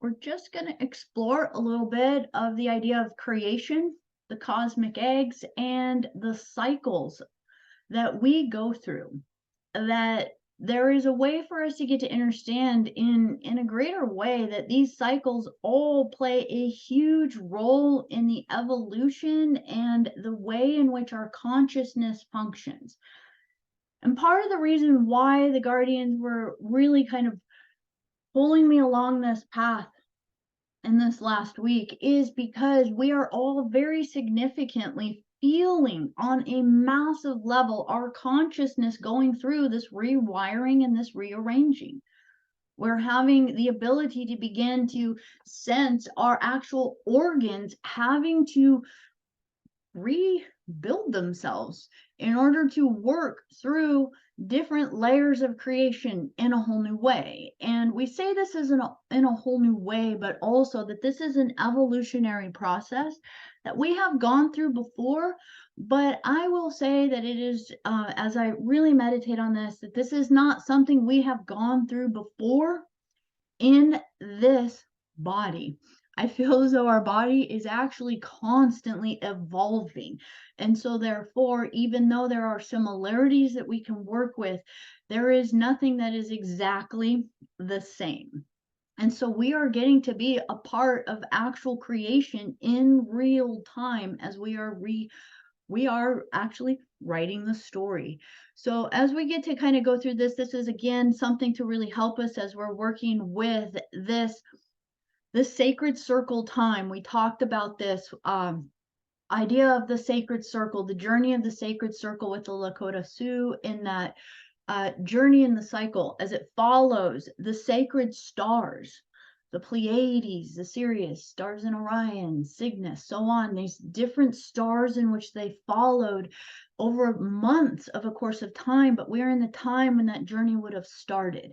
we're just going to explore a little bit of the idea of creation, the cosmic eggs, and the cycles that we go through. That there is a way for us to get to understand in a greater way that these cycles all play a huge role in the evolution and the way in which our consciousness functions. And part of the reason why the Guardians were really kind of pulling me along this path in this last week is because we are all very significantly feeling on a massive level our consciousness going through this rewiring and this rearranging. We're having the ability to begin to sense our actual organs having to rebuild themselves in order to work through different layers of creation in a whole new way. And we say this is in a whole new way, but also that this is an evolutionary process that we have gone through before. But I will say that it is, as I really meditate on this, that this is not something we have gone through before in this body. I feel as though our body is actually constantly evolving. And so, therefore, even though there are similarities that we can work with, there is nothing that is exactly the same. And so, we are getting to be a part of actual creation in real time as we are actually writing the story. So as we get to kind of go through this, this is again something to really help us as we're working with this sacred circle time. We talked about this idea of the sacred circle, the journey of the sacred circle with the Lakota Sioux in that journey in the cycle as it follows the sacred stars, the Pleiades, the Sirius, stars in Orion, Cygnus, so on, these different stars in which they followed over months of a course of time, but we're in the time when that journey would have started.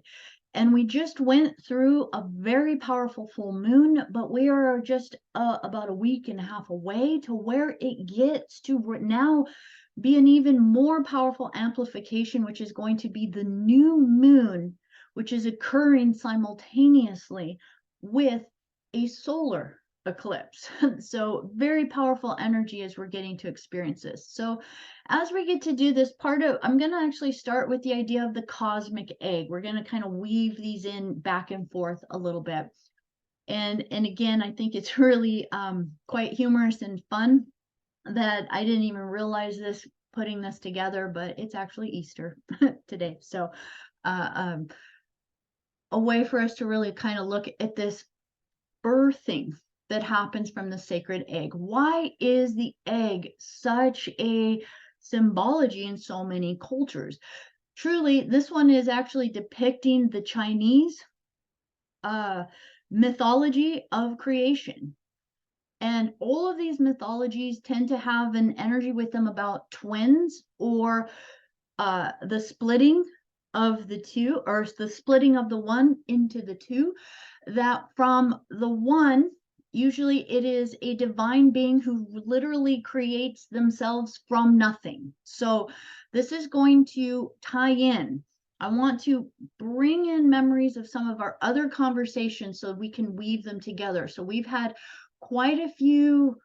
And we just went through a very powerful full moon, but we are just about a week and a half away to where it gets to now be an even more powerful amplification, which is going to be the new moon, which is occurring simultaneously with a solar eclipse. So very powerful energy as we're getting to experience this. So as we get to do this I'm going to actually start with the idea of the cosmic egg. We're going to kind of weave these in back and forth a little bit. And again, I think it's really quite humorous and fun that I didn't even realize this putting this together, but it's actually Easter today. So a way for us to really kind of look at this birthing that happens from the sacred egg. Why is the egg such a symbology in so many cultures? Truly, this one is actually depicting the Chinese mythology of creation. And all of these mythologies tend to have an energy with them about twins or the splitting of the two, or the splitting of the one into the two, that from the one, usually it is a divine being who literally creates themselves from nothing. So this is going to tie in. I want to bring in memories of some of our other conversations so we can weave them together. So we've had quite a few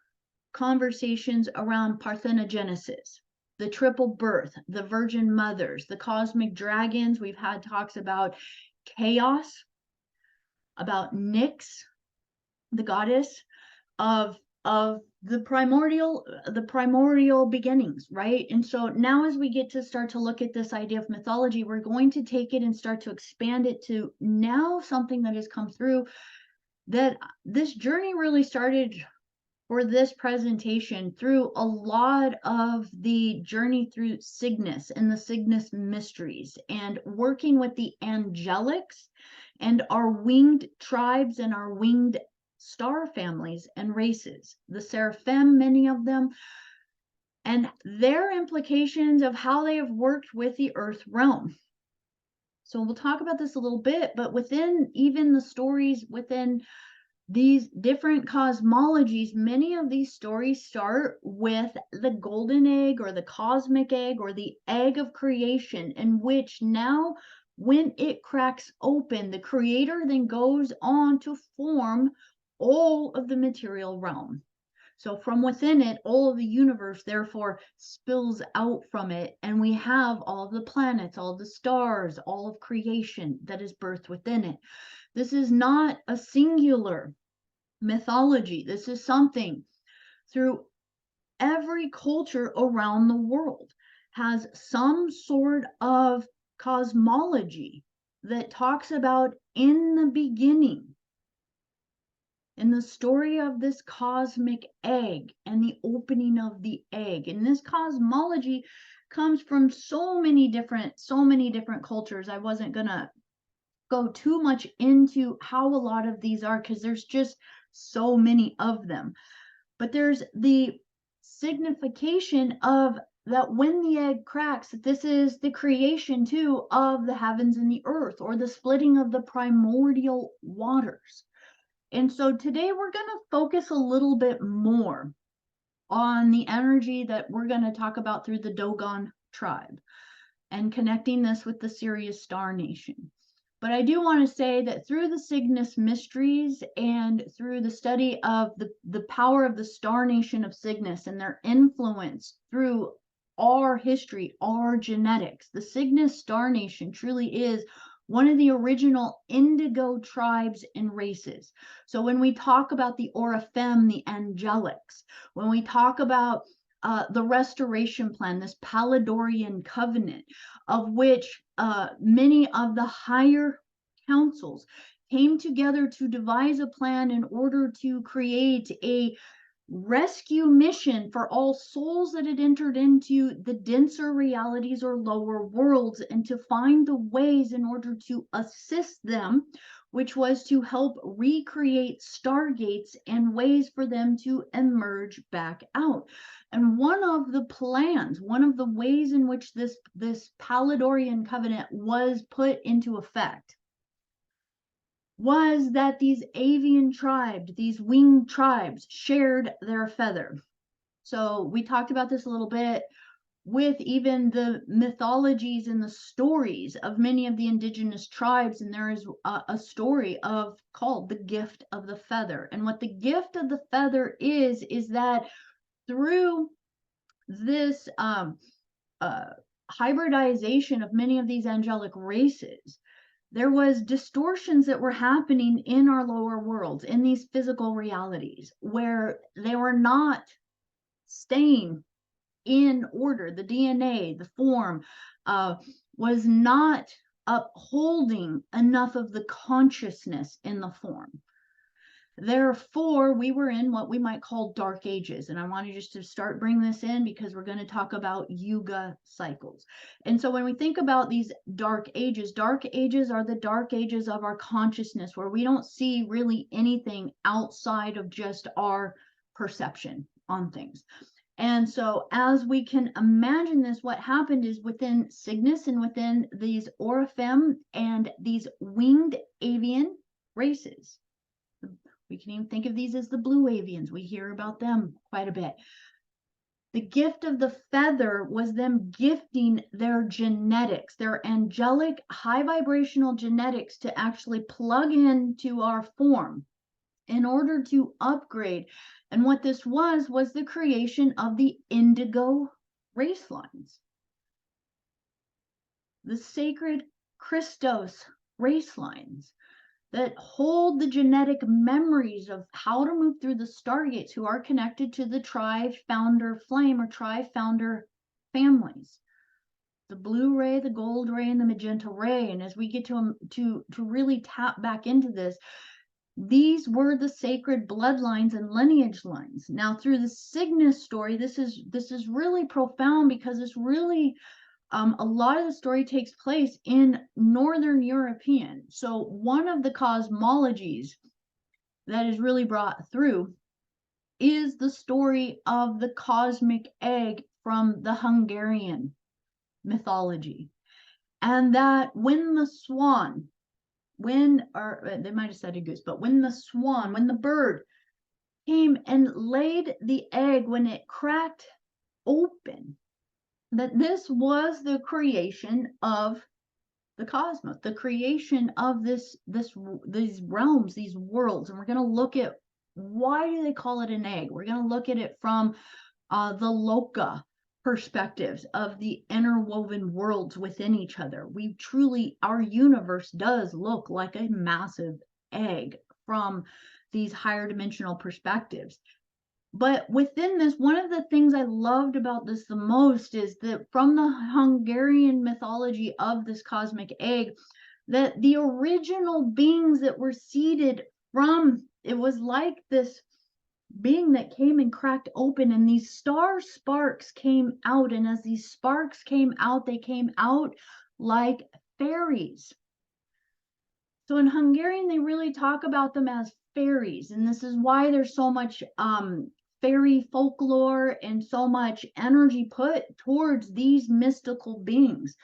conversations around parthenogenesis, the triple birth, the virgin mothers, the cosmic dragons. We've had talks about chaos, about Nyx, the goddess of the primordial beginnings, right? And so now as we get to start to look at this idea of mythology, we're going to take it and start to expand it to now something that has come through, that this journey really started for this presentation through a lot of the journey through Cygnus and the Cygnus mysteries and working with the angelics and our winged tribes and our winged star families and races, the seraphim, many of them, and their implications of how they have worked with the earth realm. So we'll talk about this a little bit, but within even the stories within these different cosmologies, many of these stories start with the golden egg or the cosmic egg or the egg of creation, in which now when it cracks open, the creator then goes on to form all of the material realm. So from within it, all of the universe therefore spills out from it, and we have all of the planets, all of the stars, all of creation that is birthed within it. This is not a singular mythology. This is something through every culture around the world has some sort of cosmology that talks about in the beginning, in the story of this cosmic egg and the opening of the egg. And this cosmology comes from so many different cultures. I wasn't gonna go too much into how a lot of these are, because there's just so many of them. But there's the signification of that when the egg cracks, that this is the creation too of the heavens and the earth, or the splitting of the primordial waters. And so today we're going to focus a little bit more on the energy that we're going to talk about through the Dogon tribe and connecting this with the Sirius star nation. But I do want to say that through the Cygnus mysteries and through the study of the power of the star nation of Cygnus and their influence through our history, our genetics, the Cygnus star nation truly is one of the original indigo tribes and races. So when we talk about the Orifem, the Angelics, when we talk about the restoration plan, this Paladorian covenant, of which many of the higher councils came together to devise a plan in order to create a rescue mission for all souls that had entered into the denser realities or lower worlds, and to find the ways in order to assist them, which was to help recreate stargates and ways for them to emerge back out. And one of the plans, one of the ways in which this Paladorian covenant was put into effect, was that these avian tribes, these winged tribes, shared their feather. So we talked about this a little bit with even the mythologies and the stories of many of the indigenous tribes. And there is a story called the gift of the feather. And what the gift of the feather is that through this hybridization of many of these angelic races, there was distortions that were happening in our lower worlds, in these physical realities, where they were not staying in order. The DNA, the form, was not upholding enough of the consciousness in the form. Therefore, we were in what we might call dark ages. And I wanted just to start bringing this in because we're going to talk about Yuga cycles. And so when we think about these dark ages are the dark ages of our consciousness, where we don't see really anything outside of just our perception on things. And so as we can imagine this, what happened is within Cygnus and within these Orifem and these winged avian races, we can even think of these as the blue avians. We hear about them quite a bit. The gift of the feather was them gifting their genetics, their angelic high vibrational genetics, to actually plug into our form in order to upgrade. And what this was the creation of the indigo race lines, the sacred Christos race lines, that hold the genetic memories of how to move through the stargates, who are connected to the tri-founder flame or tri-founder families, the blue ray, the gold ray, and the magenta ray. And as we get to really tap back into this, these were the sacred bloodlines and lineage lines. Now, through the Cygnus story, this is really profound, because it's really a lot of the story takes place in Northern European. So one of the cosmologies that is really brought through is the story of the cosmic egg from the Hungarian mythology. And that when the swan, or they might have said a goose, but when the bird came and laid the egg, when it cracked open, that this was the creation of the cosmos, the creation of these realms, these worlds. And we're going to look at why do they call it an egg. We're going to look at it from the Loca perspectives of the interwoven worlds within each other. We truly, our universe does look like a massive egg from these higher dimensional perspectives. But within this, one of the things I loved about this the most is that from the Hungarian mythology of this cosmic egg, that the original beings that were seeded from, it was like this being that came and cracked open, and these star sparks came out. And as these sparks came out, they came out like fairies. So in Hungarian, they really talk about them as fairies. And this is why there's so much fairy folklore and so much energy put towards these mystical beings.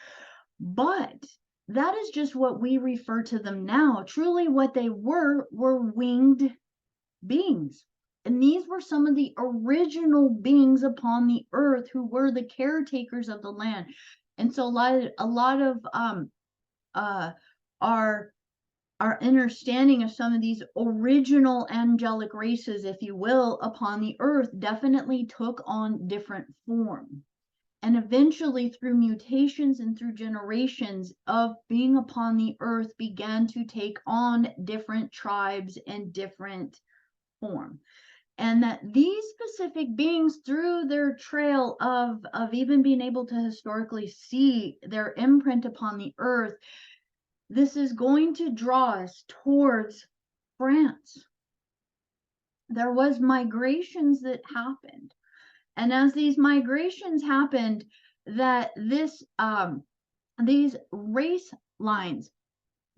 But that is just what we refer to them now. Truly what they were winged beings. And these were some of the original beings upon the earth who were the caretakers of the land. And so a lot of our understanding of some of these original angelic races, if you will, upon the earth definitely took on different form. And eventually, through mutations and through generations of being upon the earth, began to take on different tribes and different form. And that these specific beings, through their trail of even being able to historically see their imprint upon the earth, this is going to draw us towards France. There was migrations that happened. And as these migrations happened, that these race lines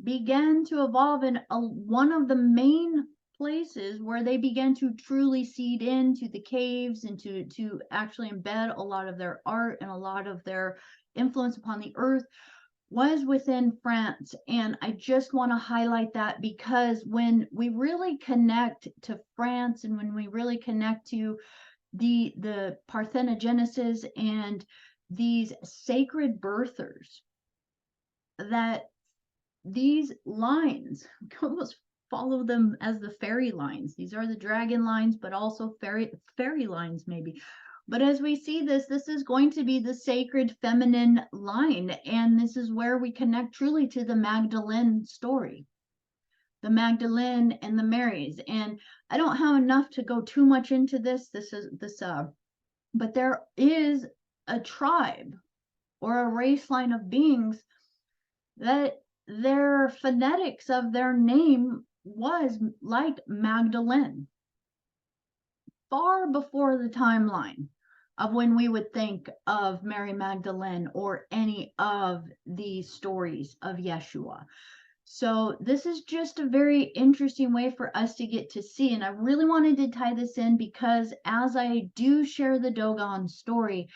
began to evolve. And one of the main places where they began to truly seed into the caves and to actually embed a lot of their art and a lot of their influence upon the earth was within France. And I just want to highlight that, because when we really connect to France and when we really connect to the parthenogenesis and these sacred birthers, that these lines, we can almost follow them as the fairy lines. These are the dragon lines, but also fairy lines maybe. But as we see this is going to be the sacred feminine line. And this is where we connect truly to the Magdalene story, the Magdalene and the Marys. And I don't have enough to go too much into this. But there is a tribe or a race line of beings that their phonetics of their name was like Magdalene, far before the timeline of when we would think of Mary Magdalene or any of these stories of Yeshua. So this is just a very interesting way for us to get to see. And I really wanted to tie this in because as I do share the Dogon story,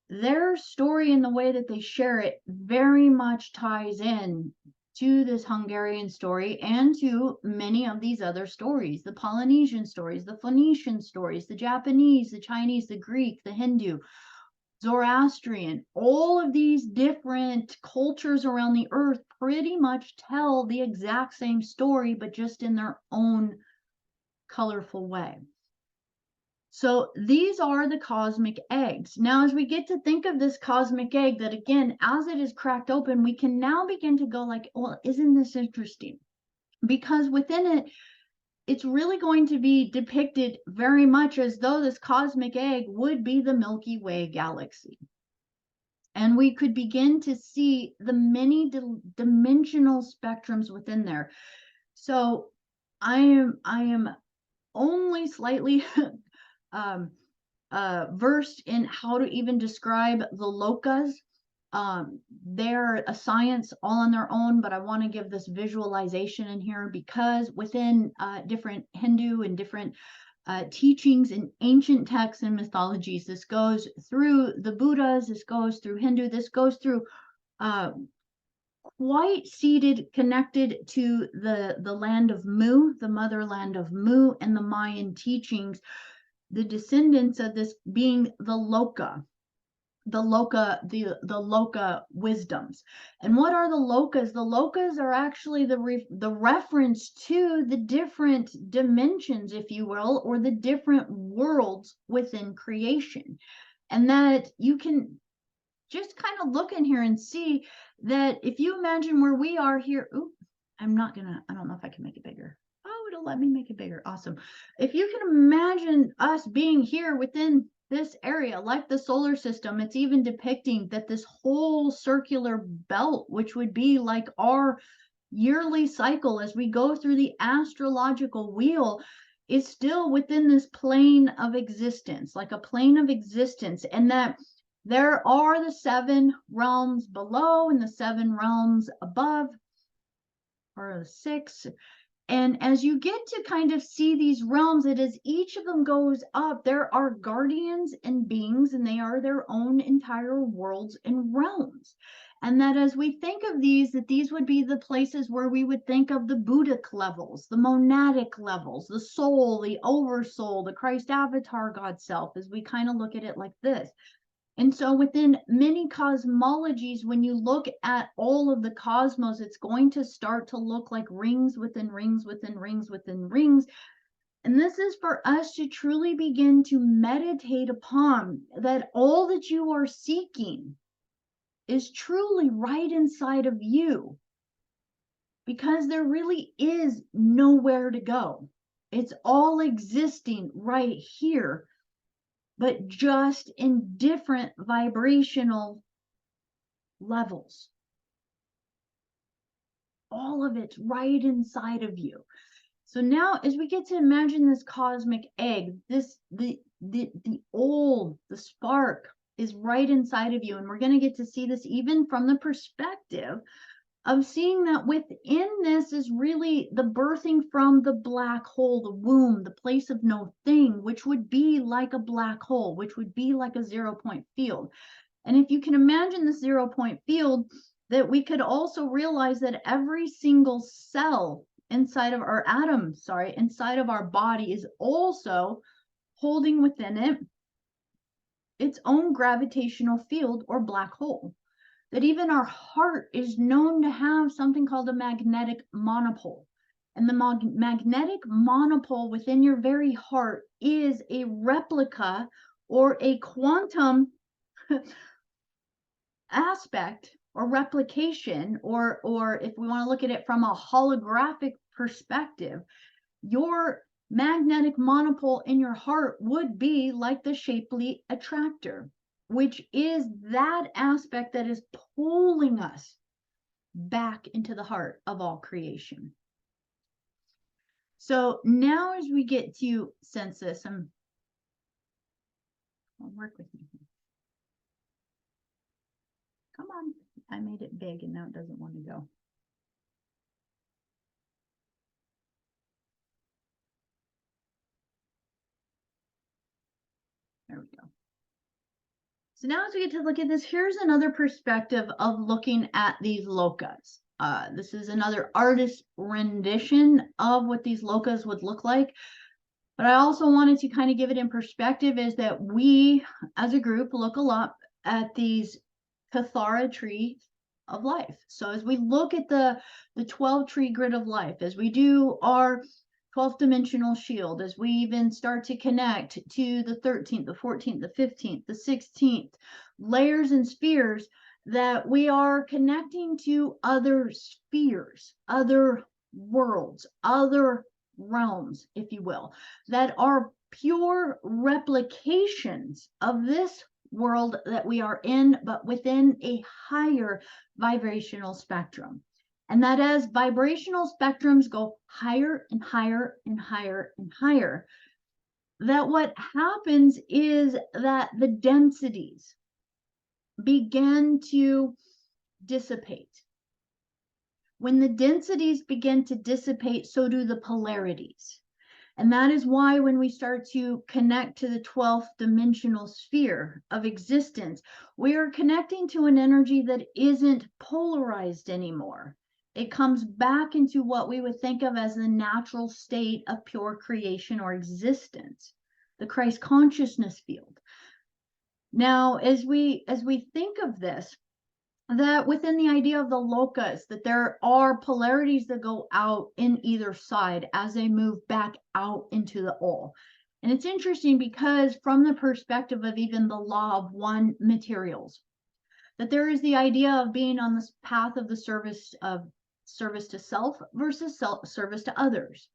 their story and the way that they share it very much ties in to this Hungarian story and to many of these other stories, the Polynesian stories, the Phoenician stories, the Japanese, the Chinese, the Greek, the Hindu, Zoroastrian. All of these different cultures around the earth pretty much tell the exact same story, but just in their own colorful way. So these are the cosmic eggs. Now, as we get to think of this cosmic egg, that again, as it is cracked open, we can now begin to go like, well, isn't this interesting? Because within it, it's really going to be depicted very much as though this cosmic egg would be the Milky Way galaxy. And we could begin to see the many dimensional spectrums within there. So I am only slightly versed in how to even describe the locas. They're a science all on their own, but I want to give this visualization in here because within different Hindu and different teachings in ancient texts and mythologies, this goes through the Buddhas, this goes through Hindu, this goes through quite connected to the land of Mu, the motherland of Mu, and the Mayan teachings, the descendants of this being the Loca. the Loca wisdoms. And what are the locas? The locas are actually the reference to the different dimensions, if you will, or the different worlds within creation. And that you can just kind of look in here and see that if you imagine where we are here, I don't know if I can make it bigger. Oh, it'll let me make it bigger. Awesome. If you can imagine us being here within this area, like the solar system, it's even depicting that this whole circular belt, which would be like our yearly cycle as we go through the astrological wheel, is still within this plane of existence, like a plane of existence, and that there are the 7 realms below and the 7 realms above, or 6. And as you get to kind of see these realms, it as each of them goes up, there are guardians and beings, and they are their own entire worlds and realms. And that as we think of these, that these would be the places where we would think of the Buddhic levels, the monadic levels, the soul, the oversoul, the Christ avatar God self, as we kind of look at it like this. And so within many cosmologies, when you look at all of the cosmos, it's going to start to look like rings within rings within rings within rings. And this is for us to truly begin to meditate upon that all that you are seeking is truly right inside of you, because there really is nowhere to go. It's all existing right here, but just in different vibrational levels. All of it's right inside of you. So now as we get to imagine this cosmic egg, the spark is right inside of you. And we're going to get to see this even from the perspective of seeing that within this is really the birthing from the black hole, the womb, the place of no thing, which would be like a black hole, which would be like a 0-point field. And if you can imagine the 0-point field, that we could also realize that every single cell inside of our inside of our body is also holding within it its own gravitational field or black hole. That even our heart is known to have something called a magnetic monopole. And the magnetic monopole within your very heart is a replica or a quantum aspect or replication, or if we want to look at it from a holographic perspective, your magnetic monopole in your heart would be like the Shapley attractor, which is that aspect that is pulling us back into the heart of all creation. So now as we get to sense this, I'll work with me. Come on, I made it big and now it doesn't want to go. There we go. So now as we get to look at this, here's another perspective of looking at these locas. This is another artist rendition of what these locas would look like. But I also wanted to kind of give it in perspective is that we as a group look a lot at these Cathara tree of life. So as we look at the 12 tree grid of life, as we do our 12th dimensional shield, as we even start to connect to the 13th, the 14th, the 15th, the 16th layers and spheres, that we are connecting to other spheres, other worlds, other realms, if you will, that are pure replications of this world that we are in, but within a higher vibrational spectrum. And that as vibrational spectrums go higher and higher and higher and higher, that what happens is that the densities begin to dissipate. When the densities begin to dissipate, so do the polarities. And that is why when we start to connect to the 12th dimensional sphere of existence, we are connecting to an energy that isn't polarized anymore. It comes back into what we would think of as the natural state of pure creation or existence, the Christ consciousness field. Now, as we think of this, that within the idea of the locas, that there are polarities that go out in either side as they move back out into the all. And it's interesting because from the perspective of even the law of one materials, that there is the idea of being on this path of the service to self versus service to others.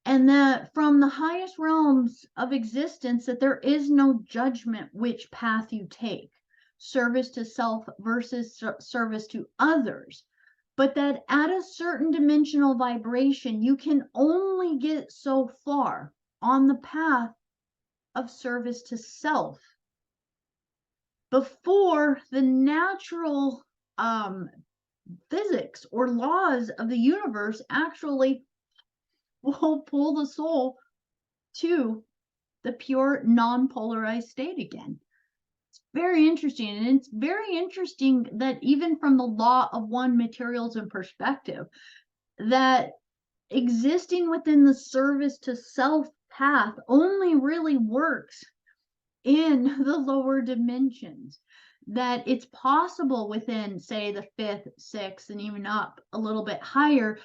And that from the highest realms of existence, that there is no judgment which path you take, service to self versus service to others, but that at a certain dimensional vibration, you can only get so far on the path of service to self before the natural physics or laws of the universe actually will pull the soul to the pure non-polarized state again. It's very interesting. And it's very interesting that even from the law of one materials and perspective, that existing within the service to self path only really works in the lower dimensions. That it's possible within, say, the fifth, sixth, and even up a little bit higher,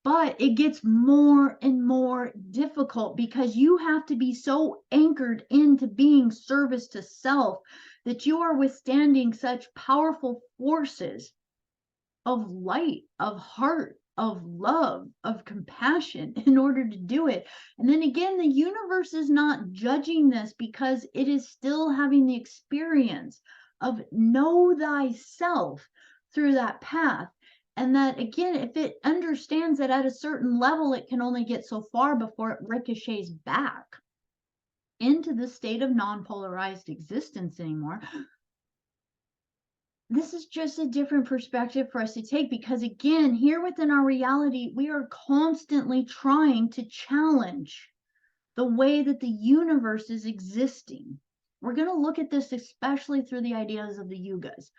but it gets more and more difficult because you have to be so anchored into being service to self that you are withstanding such powerful forces of light, of heart, of love, of compassion in order to do it. And then again, the universe is not judging this because it is still having the experience of know thyself through that path. And that again, if it understands that at a certain level, it can only get so far before it ricochets back into the state of non-polarized existence anymore. This is just a different perspective for us to take because again, here within our reality, we are constantly trying to challenge the way that the universe is existing. We're going to look at this especially through the ideas of the yugas.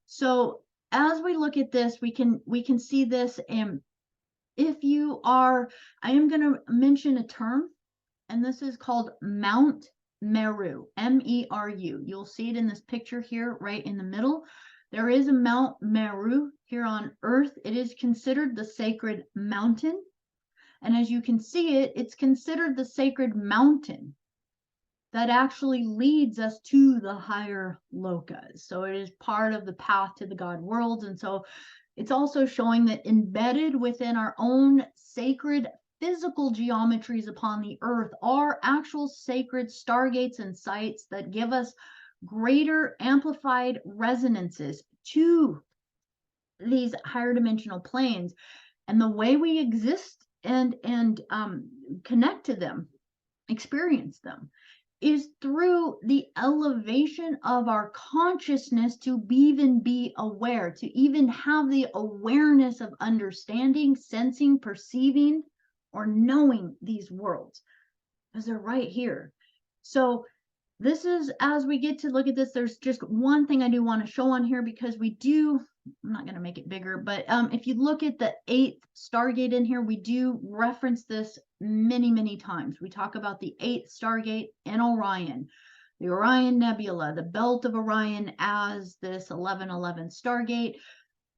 So as we look at this, we can see this. And if you are, I am going to mention a term, and this is called Mount Meru, Meru. You'll see it in this picture here, right in the middle. There is a Mount Meru here on Earth. It is considered the sacred mountain. And as you can see it, it's considered the sacred mountain that actually leads us to the higher locas. So it is part of the path to the God worlds. And so it's also showing that embedded within our own sacred physical geometries upon the earth are actual sacred stargates and sites that give us greater amplified resonances to these higher dimensional planes. And the way we exist and connect to them, experience them, is through the elevation of our consciousness to even be aware, to even have the awareness of understanding, sensing, perceiving, or knowing these worlds, because they're right here. So this is, as we get to look at this, there's just one thing I do want to show on here because we do, I'm not going to make it bigger, but if you look at the 8th Stargate in here, we do reference this many, many times. We talk about the 8th Stargate in Orion, the Orion Nebula, the Belt of Orion as this 1111 Stargate.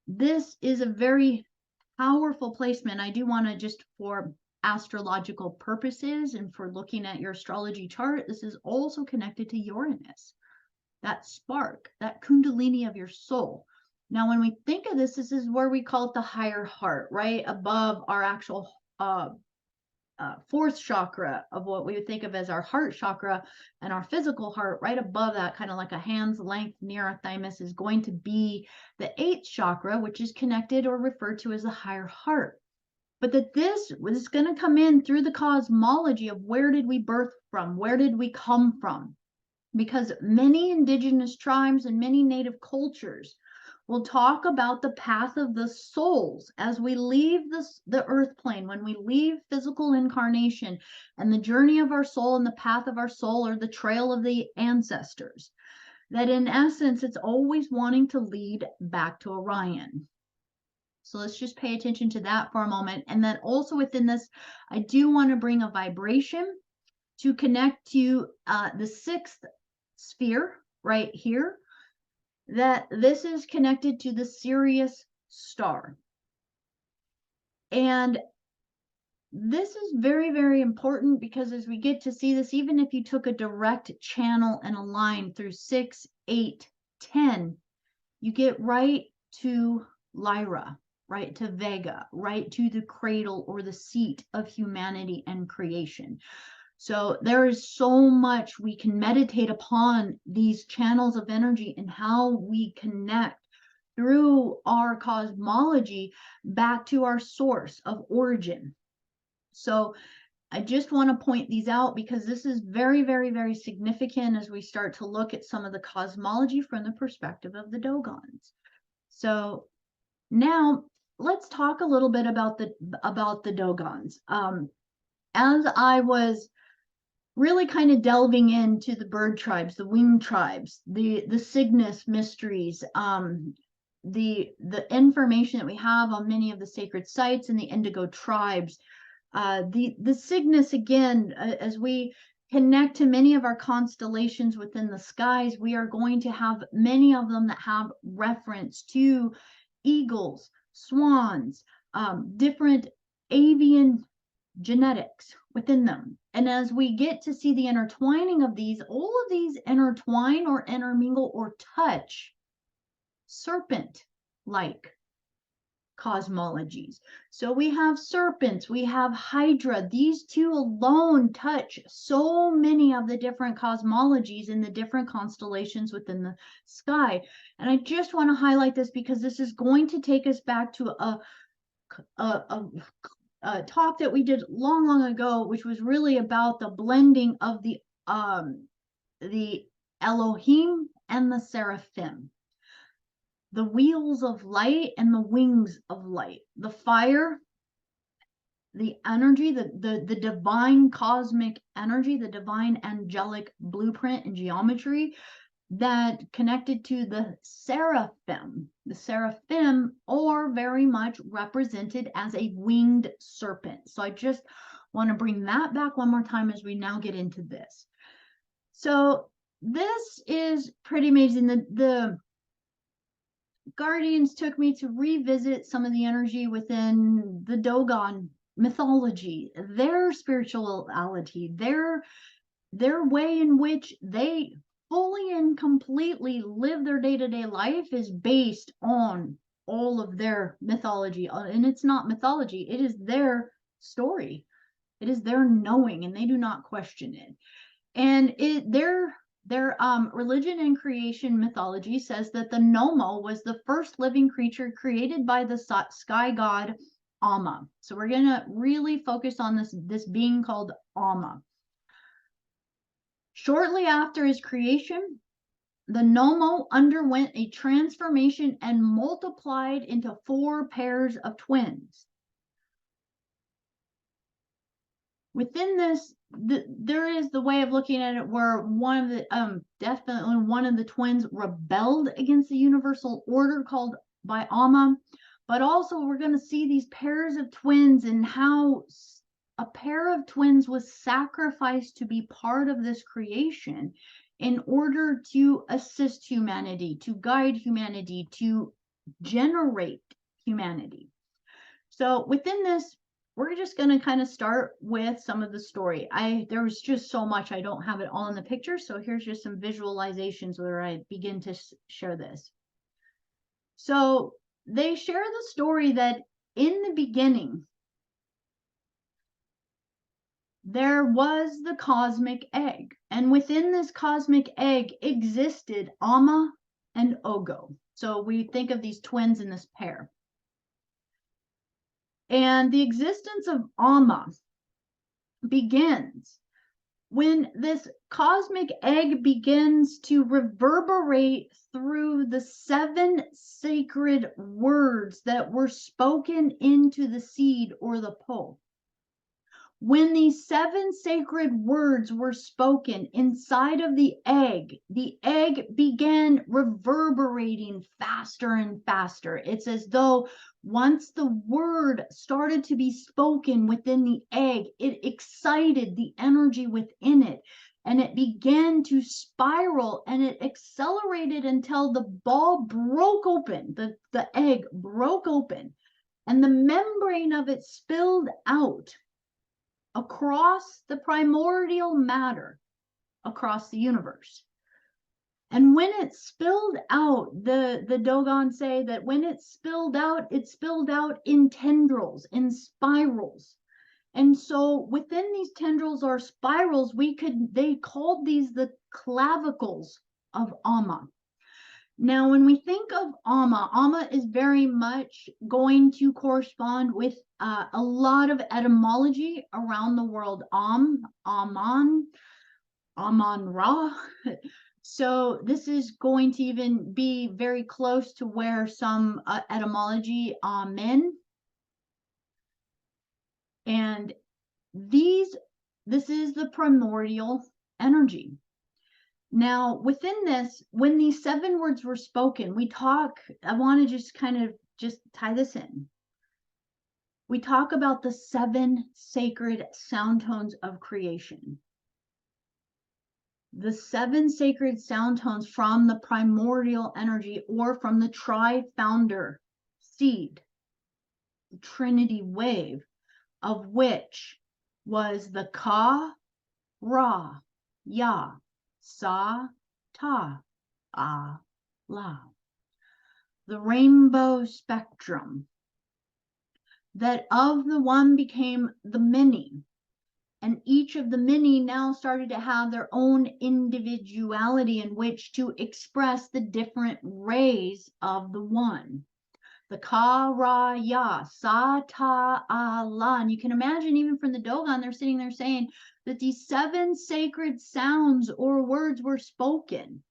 This is a very powerful placement. I do want to just for astrological purposes and for looking at your astrology chart, this is also connected to Uranus, that spark, that kundalini of your soul. Now, when we think of this, this is where we call it the higher heart, right above our actual fourth chakra of what we would think of as our heart chakra, and our physical heart right above that, kind of like a hand's length near our thymus, is going to be the 8th chakra, which is connected or referred to as the higher heart. But that this was going to come in through the cosmology of where did we birth from? Where did we come from? Because many indigenous tribes and many native cultures will talk about the path of the souls as we leave the earth plane, when we leave physical incarnation, and the journey of our soul and the path of our soul, or the trail of the ancestors. That in essence, it's always wanting to lead back to Orion. So let's just pay attention to that for a moment. And then also within this, I do want to bring a vibration to connect to the 6th sphere, right here, that this is connected to the Sirius star. And this is very, very important because as we get to see this, even if you took a direct channel and a line through 6, 8, 10, you get right to Lyra, right to Vega, right to the cradle or the seat of humanity and creation. So there is so much we can meditate upon these channels of energy and how we connect through our cosmology back to our source of origin. So I just want to point these out because this is very, very, very significant as we start to look at some of the cosmology from the perspective of the Dogons. So now let's talk a little bit about the Dogons. As I was really kind of delving into the bird tribes, the winged tribes, the Cygnus mysteries, the information that we have on many of the sacred sites and the indigo tribes, the Cygnus, again, as we connect to many of our constellations within the skies, we are going to have many of them that have reference to eagles, swans, different avian genetics within them. And as we get to see the intertwining of these, all of these intertwine or intermingle or touch serpent-like cosmologies. So we have serpents, we have Hydra. These two alone touch so many of the different cosmologies in the different constellations within the sky. And I just want to highlight this because this is going to take us back to a talk that we did long, long ago, which was really about the blending of the Elohim and the Seraphim. The wheels of light and the wings of light, the fire, the energy, the divine cosmic energy, the divine angelic blueprint and geometry that connected to the seraphim. The seraphim are very much represented as a winged serpent. So I just want to bring that back one more time as we now get into this. So this is pretty amazing. The Guardians took me to revisit some of the energy within the Dogon mythology, their spirituality, their way in which they fully and completely live their day-to-day life is based on all of their mythology. And it's not mythology, it is their story. It is their knowing, and they do not question it. And their religion and creation mythology says that the Nomo was the first living creature created by the sky god Amma. So we're going to really focus on this being called Amma. Shortly after his creation, the Nomo underwent a transformation and multiplied into 4 pairs of twins. Within this, there is the way of looking at it where one of the definitely one of the twins rebelled against the universal order called by Amma, but also we're going to see these pairs of twins and how a pair of twins was sacrificed to be part of this creation in order to assist humanity, to guide humanity, to generate humanity. So within this, we're just going to kind of start with some of the story. There was just so much, I don't have it all in the picture, so here's just some visualizations where I begin to share this. So they share the story that in the beginning, there was the cosmic egg, and within this cosmic egg existed Amma and Ogo. So we think of these twins in this pair. And the existence of Amma begins when this cosmic egg begins to reverberate through the 7 sacred words that were spoken into the seed or the pulp. When these 7 sacred words were spoken inside of the egg began reverberating faster and faster. It's as though once the word started to be spoken within the egg, it excited the energy within it. and it began to spiral, and it accelerated until the ball broke open, the egg broke open, and the membrane of it spilled out across the primordial matter, across the universe. And when it spilled out, the Dogon say that when it spilled out in tendrils, in spirals. And so within these tendrils or spirals, they called these the clavicles of Amma. Now, when we think of Amma is very much going to correspond with a lot of etymology around the world. Aman, Aman-Ra. So this is going to even be very close to where some etymology, Amen. And this is the primordial energy. Now, within this, when these 7 words were spoken, I want to just kind of just tie this in. We talk about the 7 sacred sound tones of creation. The 7 sacred sound tones from the primordial energy, or from the tri-founder seed, the Trinity wave, of which was the Ka, Ra, Ya, Sa, Ta, Ah, La. The rainbow spectrum, that of the one became the many. And each of the many now started to have their own individuality in which to express the different rays of the one. The Ka, Ra, Ya, Sa, Ta, Ah, La. And you can imagine, even from the Dogon, they're sitting there saying that these 7 sacred sounds or words were spoken.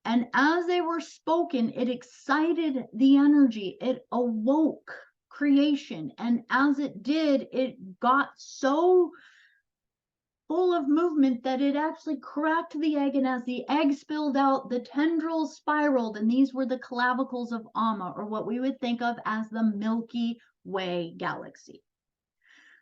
And as they were spoken, it excited the energy. It awoke creation. And as it did, it got so full of movement that it actually cracked the egg. And as the egg spilled out, the tendrils spiraled. And these were the clavicles of Amma, or what we would think of as the Milky Way galaxy.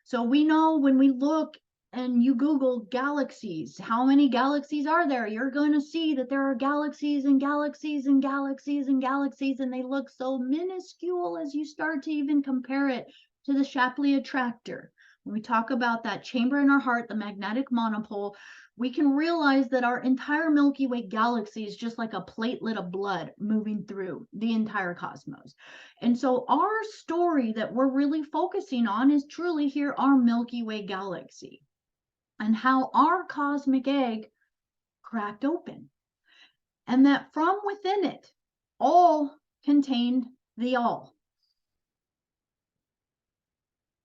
So we know when we look and you Google galaxies, how many galaxies are there? You're going to see that there are galaxies and galaxies and galaxies and galaxies, and they look so minuscule as you start to even compare it to the Shapley attractor. When we talk about that chamber in our heart, the magnetic monopole, we can realize that our entire Milky Way galaxy is just like a platelet of blood moving through the entire cosmos. And so our story that we're really focusing on is truly here, our Milky Way galaxy, and how our cosmic egg cracked open. And that from within it, all contained the all.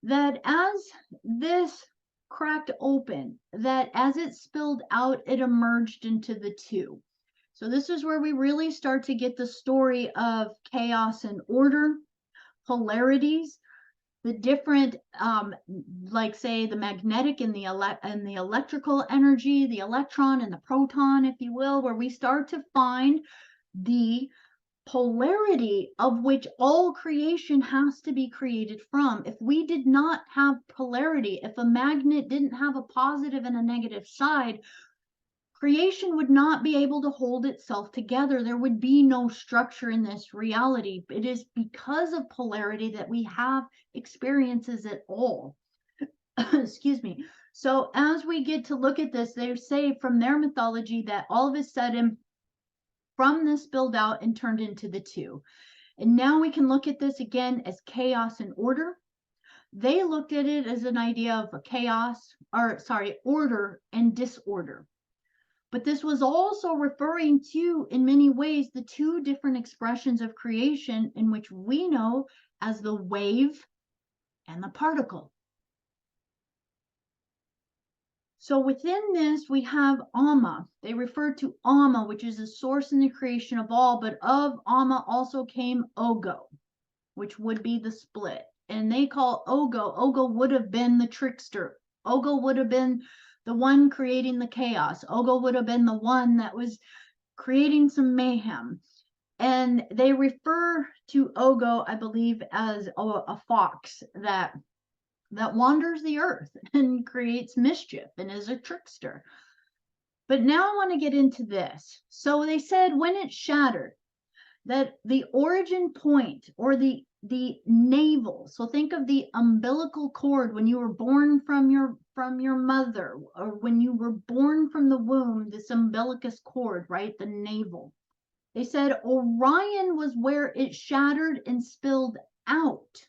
That as this cracked open, that as it spilled out, it emerged into the 2. So this is where we really start to get the story of chaos and order, polarities, the different, like say the magnetic and the electrical energy, the electron and the proton, if you will, where we start to find the polarity of which all creation has to be created from. If we did not have polarity, if a magnet didn't have a positive and a negative side, creation would not be able to hold itself together. There would be no structure in this reality. It is because of polarity that we have experiences at all. Excuse me. So as we get to look at this, they say from their mythology that all of a sudden, from this spilled out and turned into the 2. And now we can look at this again as chaos and order. They looked at it as an idea of order and disorder. But this was also referring to, in many ways, the 2 different expressions of creation in which we know as the wave and the particle. So within this, we have Amma. They refer to Amma, which is the source in the creation of all, but of Amma also came Ogo, which would be the split. And they call Ogo would have been the trickster. Ogo would have been the one creating the chaos. Ogo would have been the one that was creating some mayhem. And they refer to Ogo, I believe, as a fox that that wanders the earth and creates mischief and is a trickster. But now I want to get into this. So they said when it shattered, that the origin point, or the navel, so think of the umbilical cord when you were born from your mother, or when you were born from the womb, this umbilicus cord, right, the navel. They said Orion was where it shattered and spilled out.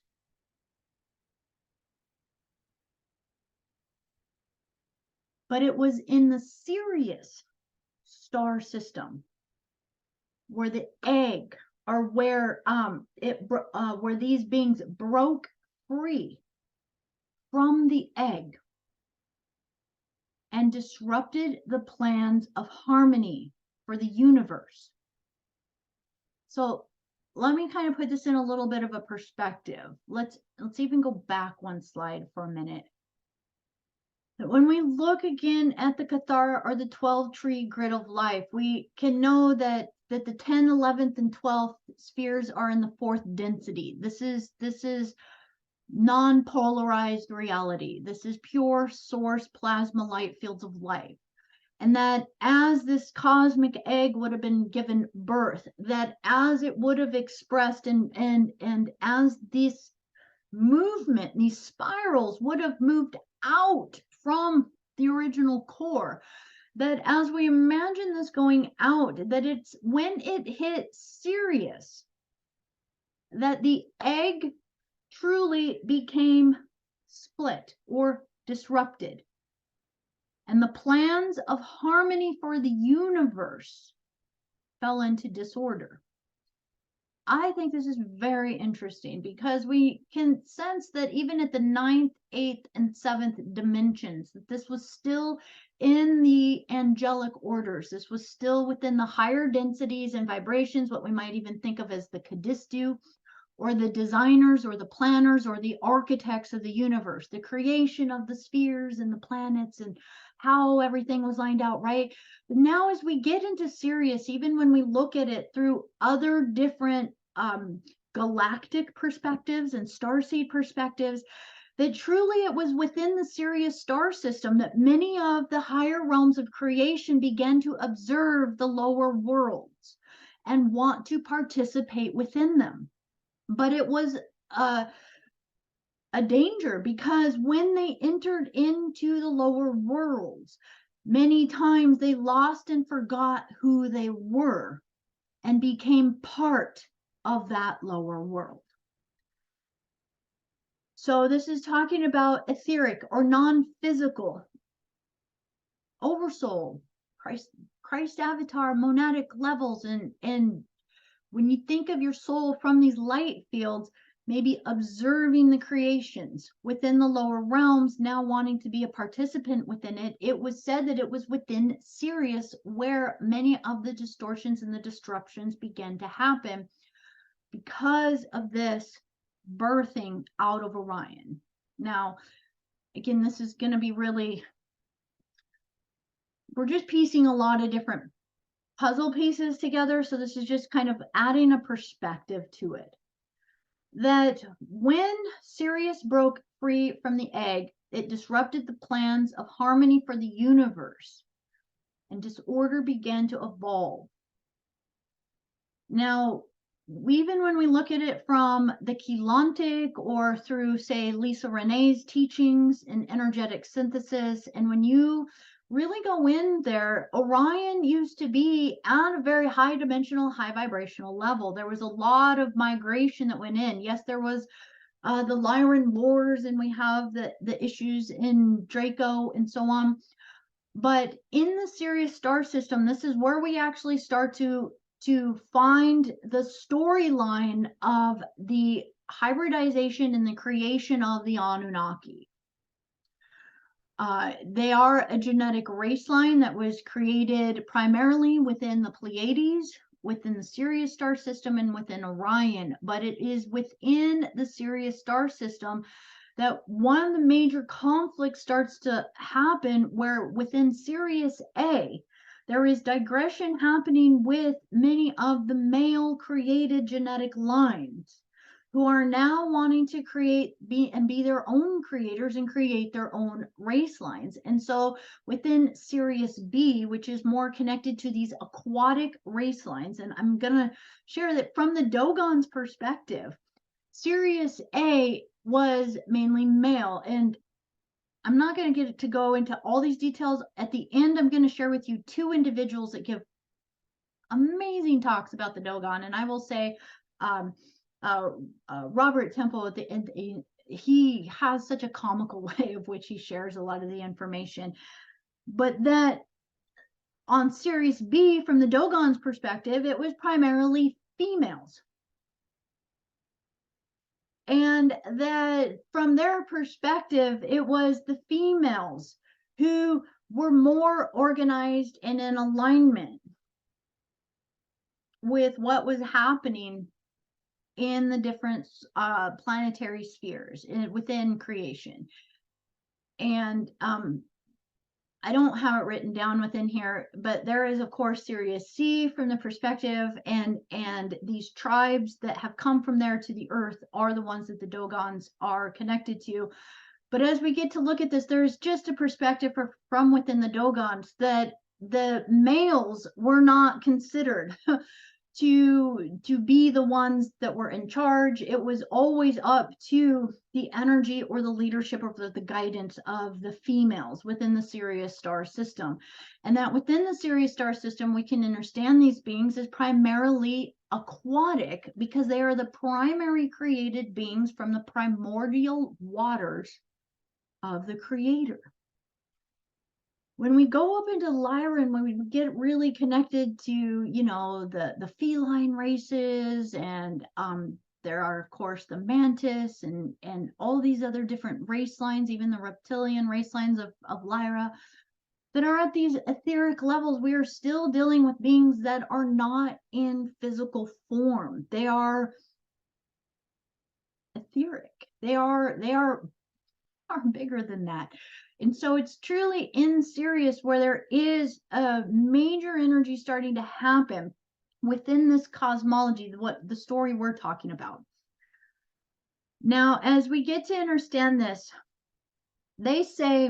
But it was in the Sirius star system where the egg, or where where these beings broke free from the egg and disrupted the plans of harmony for the universe. So let me kind of put this in a little bit of a perspective. Let's even go back one slide for a minute. When we look again at the Cathara, or the 12 tree grid of life, we can know that the 10th, 11th, and 12th spheres are in the 4th density. This is non-polarized reality. This is pure source plasma light fields of life. And that as this cosmic egg would have been given birth, that as it would have expressed, and as this movement, these spirals would have moved out from the original core, that as we imagine this going out, that it's when it hit Sirius, that the egg truly became split or disrupted, and the plans of harmony for the universe fell into disorder. I think this is very interesting because we can sense that even at the 9th, 8th, and 7th dimensions, that this was still in the angelic orders. This was still within the higher densities and vibrations, what we might even think of as the Cadistu, or the designers, or the planners, or the architects of the universe, the creation of the spheres and the planets and how everything was lined out, right? But now as we get into Sirius, even when we look at it through other different galactic perspectives and starseed perspectives, that truly it was within the Sirius star system that many of the higher realms of creation began to observe the lower worlds and want to participate within them. But it was a danger, because when they entered into the lower worlds, many times they lost and forgot who they were and became part of that lower world. So this is talking about etheric or non-physical, oversoul, Christ avatar, monadic levels, and when you think of your soul from these light fields, maybe observing the creations within the lower realms, now wanting to be a participant within it, it was said that it was within Sirius where many of the distortions and the disruptions began to happen because of this birthing out of Orion. Now, again, this is going to be really, we're just piecing a lot of different puzzle pieces together, so this is just kind of adding a perspective to it. That when Sirius broke free from the egg, it disrupted the plans of harmony for the universe, and disorder began to evolve. Now, even when we look at it from the Keylontic, or through, say, Lisa Renee's teachings in energetic synthesis, and when you really go in there, Orion used to be at a very high dimensional, high vibrational level. There was a lot of migration that went in. Yes, there was the Lyran wars, and we have the issues in Draco and so on. But in the Sirius star system, this is where we actually start to find the storyline of the hybridization and the creation of the Anunnaki. They are a genetic race line that was created primarily within the Pleiades, within the Sirius star system, and within Orion. But it is within the Sirius star system that one of the major conflicts starts to happen, where within Sirius A, there is digression happening with many of the male created genetic lines. who are now wanting to be their own creators and create their own race lines. And so within Sirius B, which is more connected to these aquatic race lines, and I'm going to share that from the Dogon's perspective, Sirius A was mainly male. And I'm not going to get to go into all these details. At the end, I'm going to share with you two individuals that give amazing talks about the Dogon. And I will say, Robert Temple at the end, he has such a comical way of which he shares a lot of the information. But that on Series B, from the Dogon's perspective, it was primarily females. And that from their perspective, it was the females who were more organized and in alignment with what was happening in the different planetary spheres within creation. And I don't have it written down within here, but there is, of course, Sirius C from the perspective, and these tribes that have come from there to the earth are the ones that the Dogons are connected to. But as we get to look at this, there's just a perspective from within the Dogons that the males were not considered to be the ones that were in charge. It was always up to the energy or the leadership or the guidance of the females within the Sirius star system. And that within the Sirius star system, we can understand these beings as primarily aquatic because they are the primary created beings from the primordial waters of the Creator. When we go up into Lyra and when we get really connected to, you know, the feline races, and there are, of course, the mantis and all these other different race lines, even the reptilian race lines of Lyra, that are at these etheric levels, we are still dealing with beings that are not in physical form. They are etheric. They are bigger than that. And so it's truly in Sirius where there is a major energy starting to happen within this cosmology, what the story we're talking about. Now, as we get to understand this, they say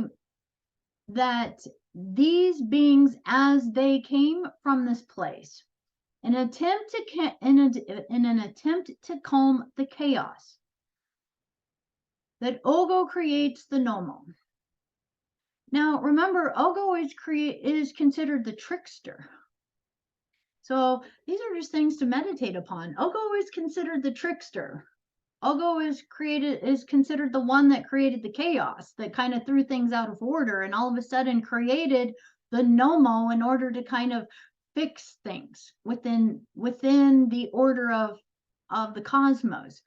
that these beings, as they came from this place, in an attempt to calm the chaos, that Ogo creates the Nomo. Now, remember, Ogo is considered the trickster. So these are just things to meditate upon. Ogo is considered the trickster. Ogo is considered the one that created the chaos, that kind of threw things out of order and all of a sudden created the Nomo in order to kind of fix things within the order of the cosmos.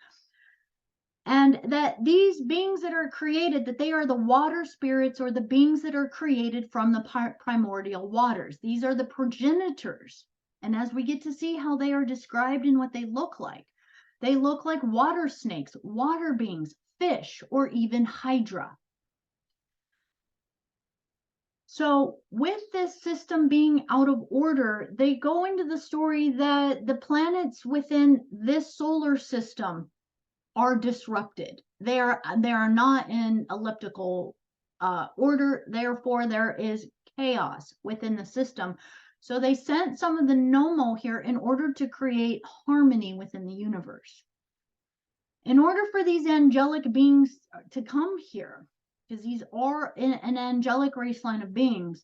And that these beings that are created, that they are the water spirits or the beings that are created from the primordial waters. These are the progenitors. And as we get to see how they are described and what they look like water snakes, water beings, fish, or even hydra. So with this system being out of order, they go into the story that the planets within this solar system are disrupted. They are not in elliptical order. Therefore, there is chaos within the system. So they sent some of the Nomo here in order to create harmony within the universe. In order for these angelic beings to come here, because these are an angelic race line of beings,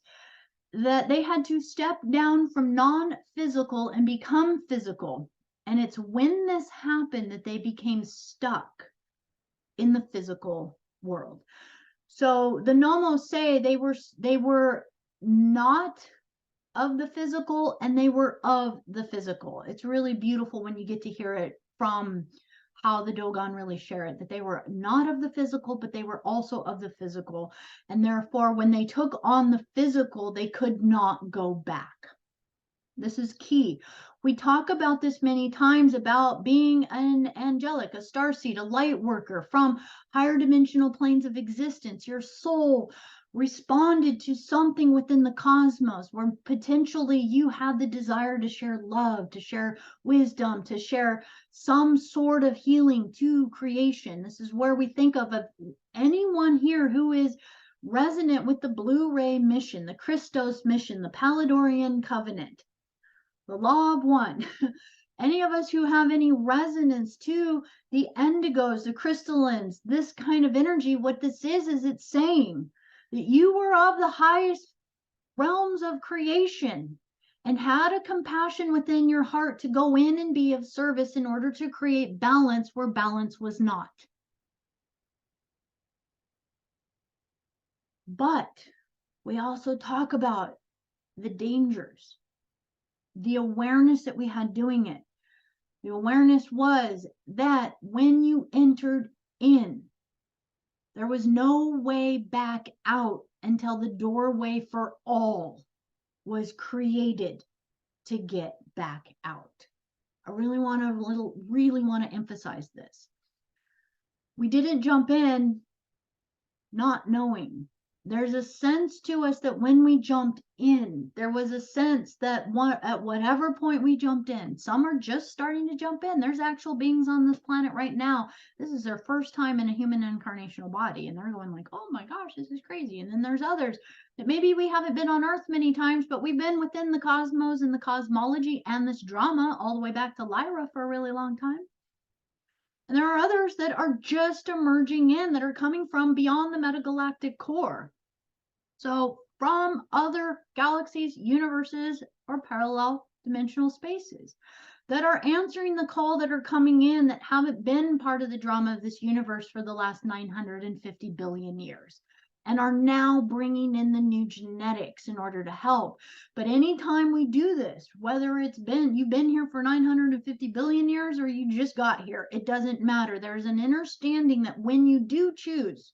that they had to step down from non-physical and become physical. And it's when this happened that they became stuck in the physical world. So the Nomos say they were not of the physical and they were of the physical. It's really beautiful when you get to hear it from how the Dogon really share it, that they were not of the physical, but they were also of the physical. And therefore, when they took on the physical, they could not go back. This is key. We talk about this many times about being an angelic, a starseed, a light worker from higher dimensional planes of existence. Your soul responded to something within the cosmos where potentially you had the desire to share love, to share wisdom, to share some sort of healing to creation. This is where we think of anyone here who is resonant with the Blue Ray mission, the Christos mission, the Paladorian covenant, the law of one. Any of us who have any resonance to the indigos, the crystallines, this kind of energy, what this is it's saying that you were of the highest realms of creation and had a compassion within your heart to go in and be of service in order to create balance where balance was not. But we also talk about the dangers, the awareness that we had doing it. The awareness was that when you entered in, there was no way back out until the doorway for all was created to get back out. I really want to emphasize this. We didn't jump in not knowing. There's a sense to us that when we jumped in, there was a sense that at whatever point we jumped in, some are just starting to jump in. There's actual beings on this planet right now. This is their first time in a human incarnational body, and they're going like, oh my gosh, this is crazy. And then there's others that maybe we haven't been on Earth many times, but we've been within the cosmos and the cosmology and this drama all the way back to Lyra for a really long time. And there are others that are just emerging in, that are coming from beyond the metagalactic core. So from other galaxies, universes, or parallel dimensional spaces that are answering the call, that are coming in, that haven't been part of the drama of this universe for the last 950 billion years. And are now bringing in the new genetics in order to help. But anytime we do this, whether you've been here for 950 billion years or you just got here, it doesn't matter. There's an understanding that when you do choose,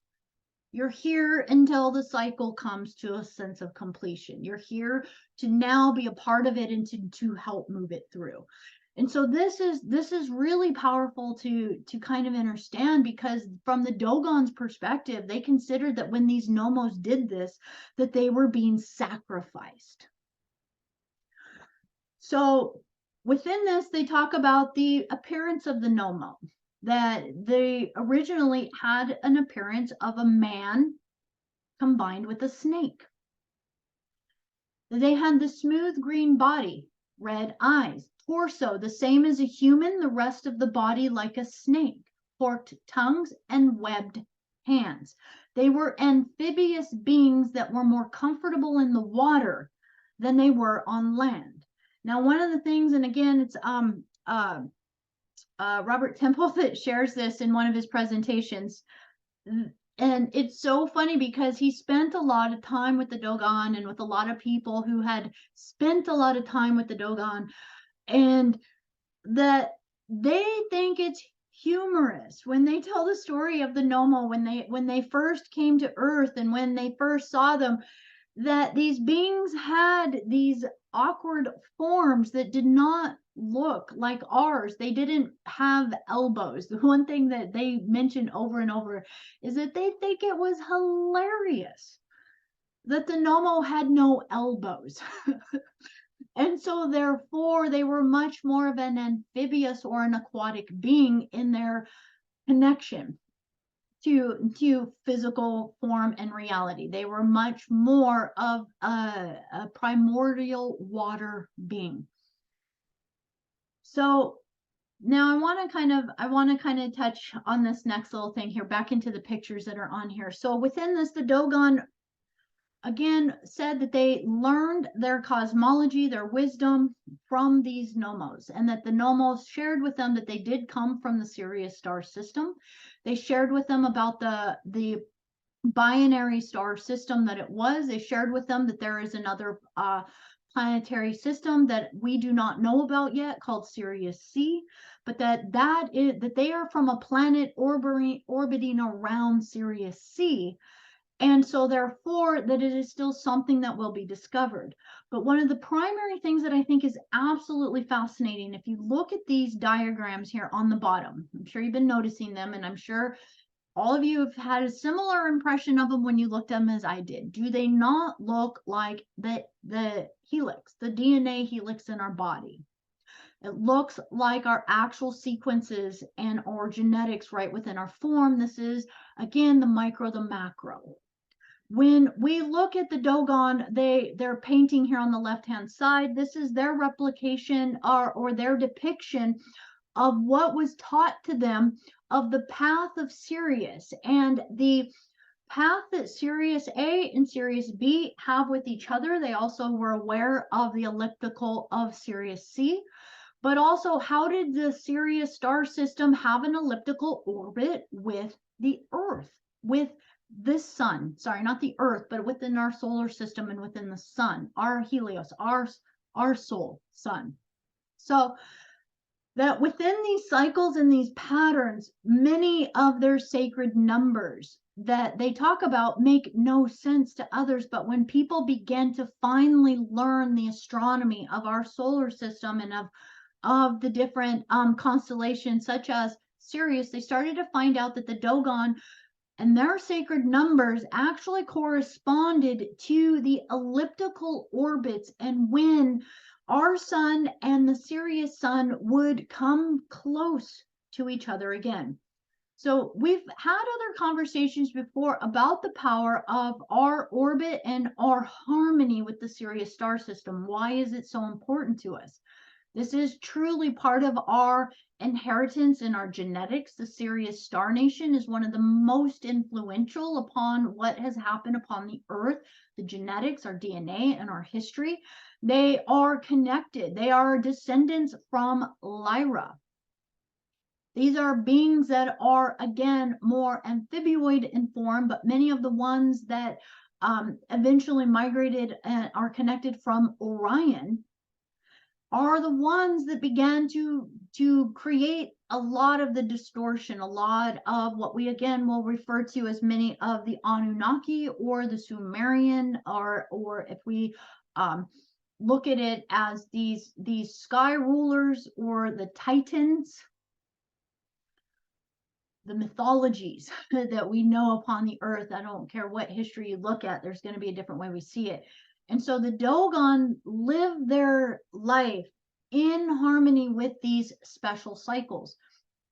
you're here until the cycle comes to a sense of completion. You're here to now be a part of it and to help move it through. And so this is really powerful to kind of understand, because from the Dogon's perspective, they considered that when these Nomos did this, that they were being sacrificed. So within this, they talk about the appearance of the Nomo, that they originally had an appearance of a man combined with a snake. They had the smooth green body, red eyes, torso the same as a human, the rest of the body like a snake, forked tongues and webbed hands. They were amphibious beings that were more comfortable in the water than they were on land. Now, one of the things, and again, it's Robert Temple that shares this in one of his presentations. And it's so funny because he spent a lot of time with the Dogon and with a lot of people who had spent a lot of time with the Dogon, and that they think it's humorous when they tell the story of the Nomo when they first came to Earth and when they first saw them, that these beings had these awkward forms that did not look like ours. They didn't have elbows. The one thing that they mention over and over is that they think it was hilarious that the Nomo had no elbows. And so therefore they were much more of an amphibious or an aquatic being in their connection to physical form and reality. They were much more of a primordial water being. So now I want to kind of touch on this next little thing here, back into the pictures that are on here. So within this, the Dogon again said that they learned their cosmology, their wisdom from these Nomos, and that the Nomos shared with them that they did come from the Sirius star system. They shared with them about the binary star system that it was. They shared with them that there is another planetary system that we do not know about yet called Sirius C, but that they are from a planet orbiting around Sirius C, And so therefore that it is still something that will be discovered. But one of the primary things that I think is absolutely fascinating, if you look at these diagrams here on the bottom, I'm sure you've been noticing them, and I'm sure all of you have had a similar impression of them when you looked at them as I did. Do they not look like the helix, the DNA helix in our body? It looks like our actual sequences and our genetics right within our form. This is, again, the micro, the macro. When we look at the Dogon, they're painting here on the left-hand side. This is their replication or their depiction of what was taught to them of the path of Sirius and the path that Sirius A and Sirius B have with each other. They also were aware of the elliptical of Sirius C, but also how did the Sirius star system have an elliptical orbit with the Earth, with this sun, sorry, not the Earth, but within our solar system and within the sun, our Helios, our soul, sun. So that within these cycles and these patterns, many of their sacred numbers that they talk about make no sense to others. But when people begin to finally learn the astronomy of our solar system and of the different constellations, such as Sirius, they started to find out that the Dogon and their sacred numbers actually corresponded to the elliptical orbits and when our sun and the Sirius sun would come close to each other again. So we've had other conversations before about the power of our orbit and our harmony with the Sirius star system. Why is it so important to us? This is truly part of our inheritance in our genetics. The Sirius star nation is one of the most influential upon what has happened upon the earth. The genetics, our DNA, and our history, they are connected. They are descendants from Lyra. These are beings that are, again, more amphibioid in form, but many of the ones that eventually migrated and are connected from Orion are the ones that began to create a lot of the distortion, a lot of what we again will refer to as many of the Anunnaki or the Sumerian, or if we look at it as these sky rulers or the Titans, the mythologies that we know upon the earth. I don't care what history you look at, there's going to be a different way we see it. And so the Dogon live their life in harmony with these special cycles.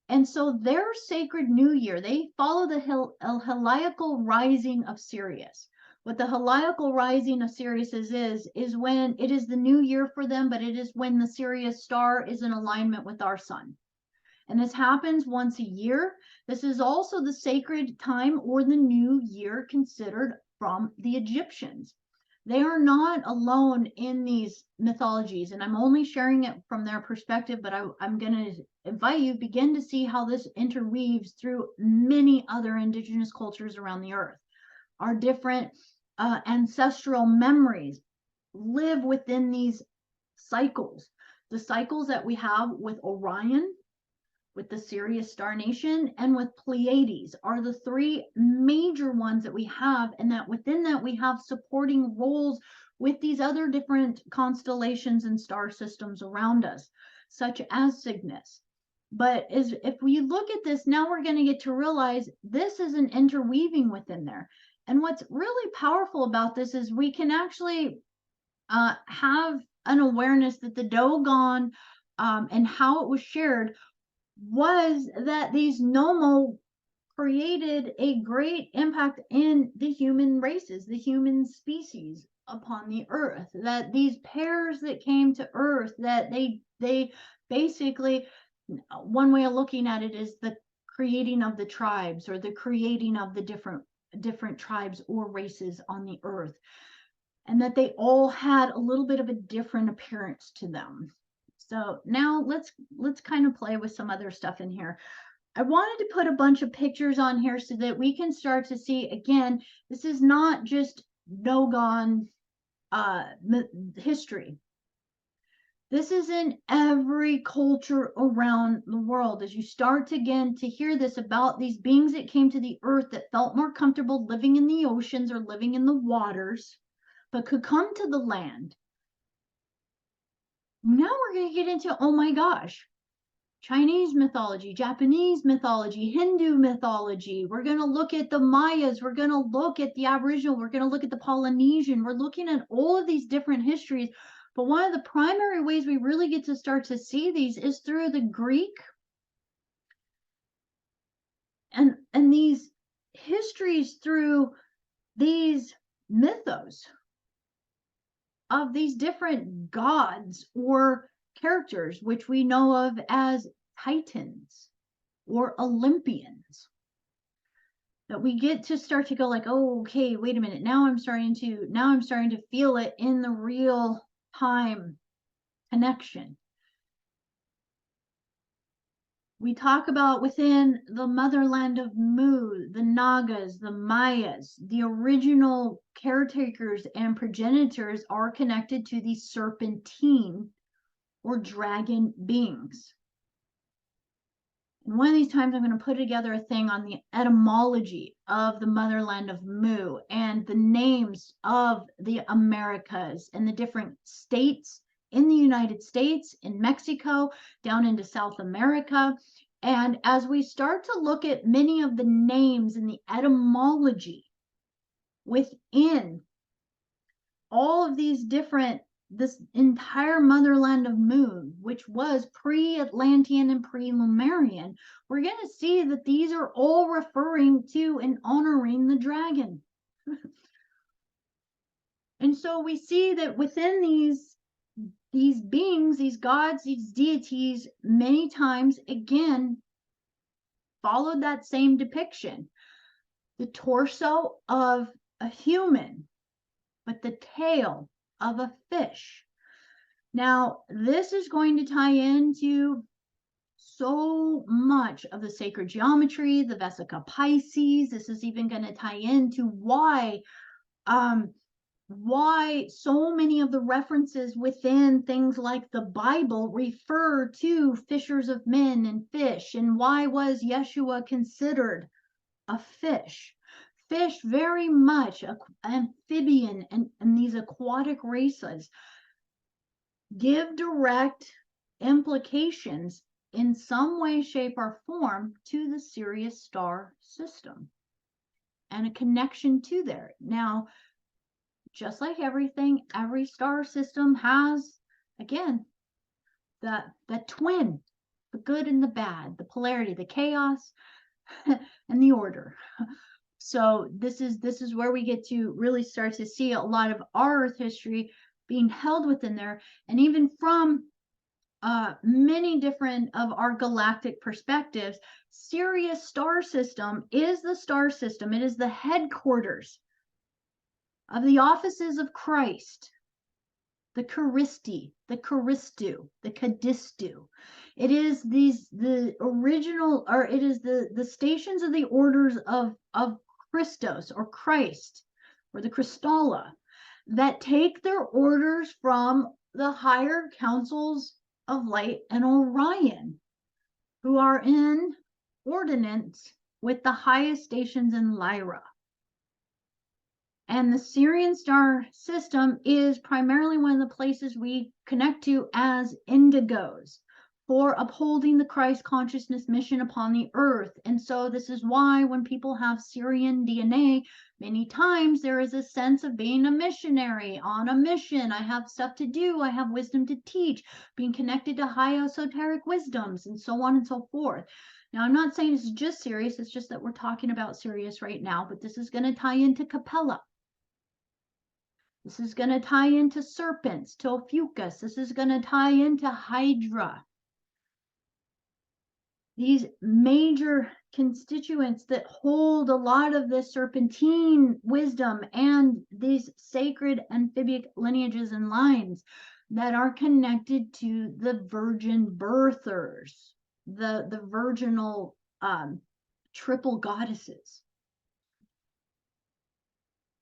And so their sacred new year, they follow the heliacal rising of Sirius. What the heliacal rising of Sirius is when it is the new year for them, but it is when the Sirius star is in alignment with our sun. And this happens once a year. This is also the sacred time or the new year considered from the Egyptians. They are not alone in these mythologies, and I'm only sharing it from their perspective, but I'm going to invite you to begin to see how this interweaves through many other indigenous cultures around the earth. Our different ancestral memories live within these cycles. The cycles that we have with Orion, with the Sirius star nation, and with Pleiades are the three major ones that we have, and that within that we have supporting roles with these other different constellations and star systems around us, such as Cygnus. But if we look at this, now we're going to get to realize this is an interweaving within there. And what's really powerful about this is we can actually have an awareness that the Dogon and how it was shared was that these Nomo created a great impact in the human races, the human species upon the earth, that these pairs that came to earth, that they basically, one way of looking at it is the creating of the tribes, or the creating of the different tribes or races on the earth, and that they all had a little bit of a different appearance to them. So now let's kind of play with some other stuff in here. I wanted to put a bunch of pictures on here so that we can start to see, again, this is not just Dogon history. This is in every culture around the world. As you start again to hear this about these beings that came to the earth that felt more comfortable living in the oceans or living in the waters, but could come to the land. Now we're going to get into, oh my gosh, Chinese mythology, Japanese mythology, Hindu mythology. We're going to look at the Mayas. We're going to look at the Aboriginal. We're going to look at the Polynesian. We're looking at all of these different histories. But one of the primary ways we really get to start to see these is through the Greek and these histories, through these mythos of these different gods or characters, which we know of as Titans or Olympians. That we get to start to go like, oh, okay, wait a minute. Now I'm starting to feel it in the real time connection. We talk about within the motherland of Mu, the Nagas, the Mayas, the original caretakers and progenitors are connected to these serpentine or dragon beings. And one of these times I'm going to put together a thing on the etymology of the motherland of Mu and the names of the Americas and the different states in the United States, in Mexico, down into South America. And as we start to look at many of the names and the etymology within all of these different, this entire motherland of Mu, which was pre-Atlantean and pre-Lemurian, we're going to see that these are all referring to and honoring the dragon. And so we see that within these beings, these gods, these deities, many times, again, followed that same depiction. The torso of a human, but the tail of a fish. Now, this is going to tie into so much of the sacred geometry, the Vesica Pisces. This is even going to tie into why so many of the references within things like the Bible refer to fishers of men and fish, and why was Yeshua considered a fish? Fish, very much amphibian and these aquatic races, give direct implications in some way, shape, or form to the Sirius star system and a connection to there. Now, just like everything, every star system has, again, the twin, the good and the bad, the polarity, the chaos, and the order. So this is where we get to really start to see a lot of our Earth history being held within there, and even from many different of our galactic perspectives. Sirius star system is the star system. It is the headquarters of the offices of Christ, the Charisti, the Charistu, the Cadistu. It is the original, or it is the stations of the orders of Christos or Christ, or the Christalla, that take their orders from the higher councils of Light and Orion, who are in ordinance with the highest stations in Lyra. And the Sirian star system is primarily one of the places we connect to as indigos for upholding the Christ consciousness mission upon the earth. And so this is why when people have Sirian DNA, many times there is a sense of being a missionary on a mission. I have stuff to do. I have wisdom to teach, being connected to high esoteric wisdoms, and so on and so forth. Now, I'm not saying this is just Sirius. It's just that we're talking about Sirius right now, but this is going to tie into Capella. This is going to tie into serpents, to Ophiuchus. This is going to tie into Hydra. These major constituents that hold a lot of this serpentine wisdom and these sacred amphibic lineages and lines that are connected to the virgin birthers, the virginal triple goddesses.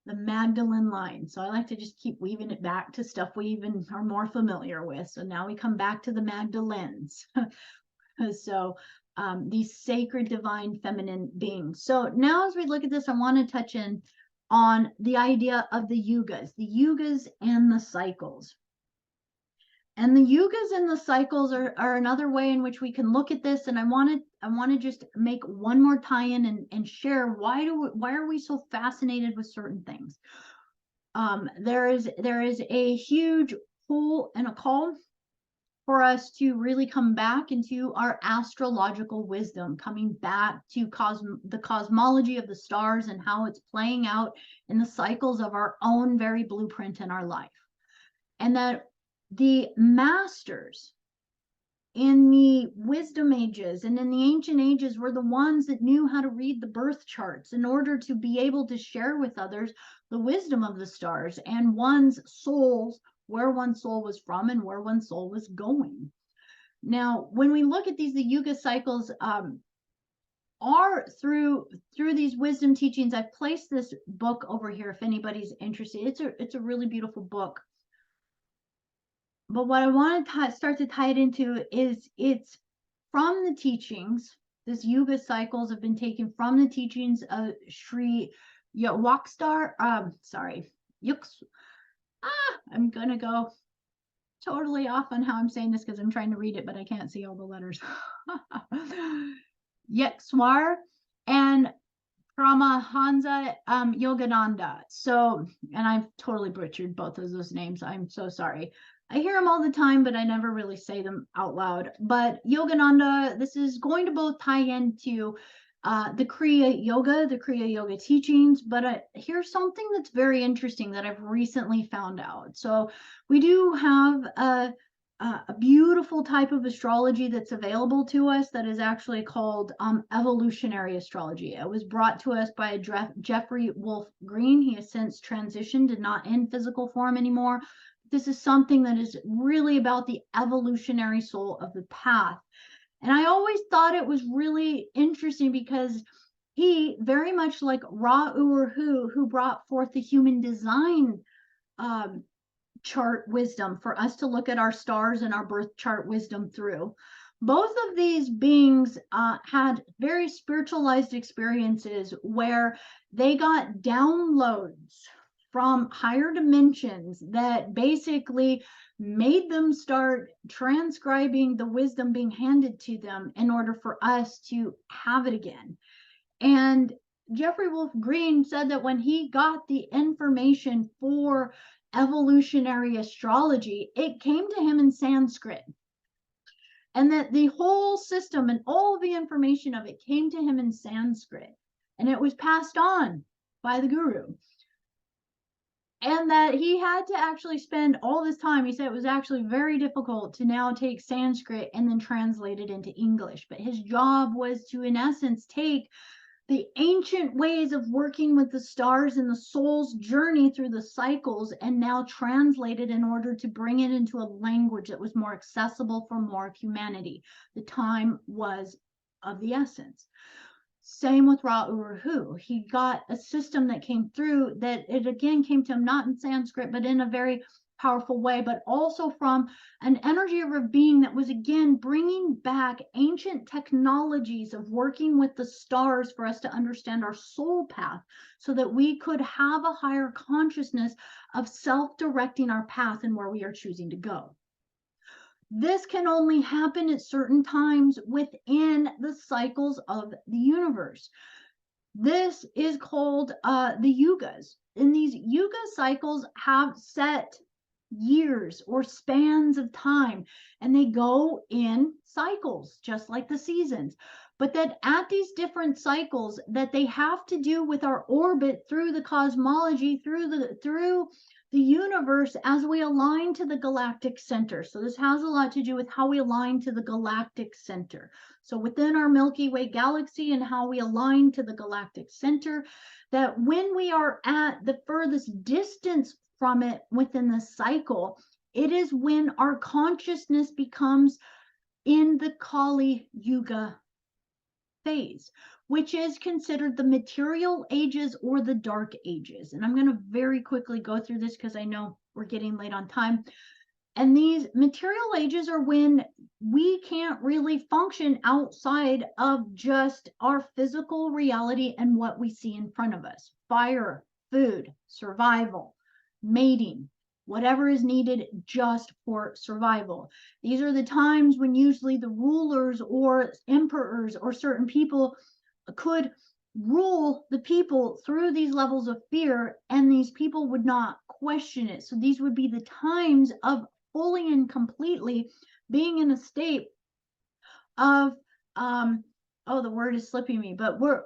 the Magdalene line. So I like to just keep weaving it back to stuff we even are more familiar with. So now we come back to the Magdalenes. So these sacred divine feminine beings. So now as we look at this, I want to touch in on the idea of the yugas and the cycles. And the yugas and the cycles are another way in which we can look at this. And I want to just make one more tie-in and share why are we so fascinated with certain things. There is a huge pull and a call for us to really come back into our astrological wisdom, coming back to the cosmology of the stars and how it's playing out in the cycles of our own very blueprint in our life. And that the masters in the wisdom ages and in the ancient ages were the ones that knew how to read the birth charts in order to be able to share with others the wisdom of the stars and one's souls, where one soul was from and where one soul was going. Now, when we look at the Yuga cycles are through these wisdom teachings. I've placed this book over here if anybody's interested. It's a really beautiful book. But what I want to start to tie it into is it's from the teachings. This Yuga cycles have been taken from the teachings of Sri Yogstar. I'm gonna go totally off on how I'm saying this because I'm trying to read it, but I can't see all the letters. Yekswar and Paramahansa Yogananda. So, and I've totally butchered both of those names. I'm so sorry. I hear them all the time, but I never really say them out loud. But Yogananda, this is going to both tie into the Kriya Yoga teachings. But here's something that's very interesting that I've recently found out. So we do have a beautiful type of astrology that's available to us that is actually called evolutionary astrology. It was brought to us by Jeffrey Wolf Green. He has since transitioned and not in physical form anymore. This is something that is really about the evolutionary soul of the path. And I always thought it was really interesting because he, very much like Ra-Uru, who brought forth the human design chart wisdom for us to look at our stars and our birth chart wisdom through. Both of these beings had very spiritualized experiences where they got downloads from higher dimensions that basically made them start transcribing the wisdom being handed to them in order for us to have it again. And Jeffrey Wolf Green said that when he got the information for evolutionary astrology, it came to him in Sanskrit. And that the whole system and all the information of it came to him in Sanskrit. And it was passed on by the guru. And that he had to actually spend all this time. He said it was actually very difficult to now take Sanskrit and then translate it into English. But his job was to, in essence, take the ancient ways of working with the stars and the soul's journey through the cycles and now translate it in order to bring it into a language that was more accessible for more of humanity. The time was of the essence. Same with Ra-Uru. He got a system that came through that it again came to him not in Sanskrit, but in a very powerful way, but also from an energy of a being that was again bringing back ancient technologies of working with the stars for us to understand our soul path so that we could have a higher consciousness of self-directing our path and where we are choosing to go. This can only happen at certain times within the cycles of the universe. This is called the Yugas. And these Yuga cycles have set years or spans of time, and they go in cycles, just like the seasons. But that at these different cycles that they have to do with our orbit through the cosmology, through the universe as we align to the galactic center. So this has a lot to do with how we align to the galactic center. So within our Milky Way galaxy and how we align to the galactic center, that when we are at the furthest distance from it within the cycle, it is when our consciousness becomes in the Kali Yuga phase, which is considered the material ages or the dark ages. And I'm going to very quickly go through this because I know we're getting late on time. And these material ages are when we can't really function outside of just our physical reality and what we see in front of us. Fire, food, survival, mating, whatever is needed just for survival. These are the times when usually the rulers or emperors or certain people could rule the people through these levels of fear, and these people would not question it. So these would be the times of fully and completely being in a state of oh, the word is slipping me, but we're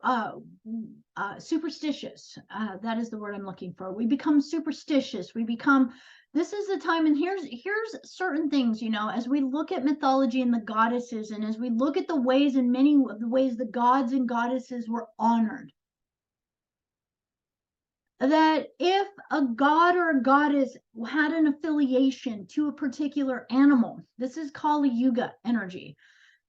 superstitious. That is the word I'm looking for. We become superstitious. We become, this is the time, and here's certain things, as we look at mythology and the goddesses, and as we look at the ways, in many of the ways the gods and goddesses were honored, that if a god or a goddess had an affiliation to a particular animal, this is called Yuga energy,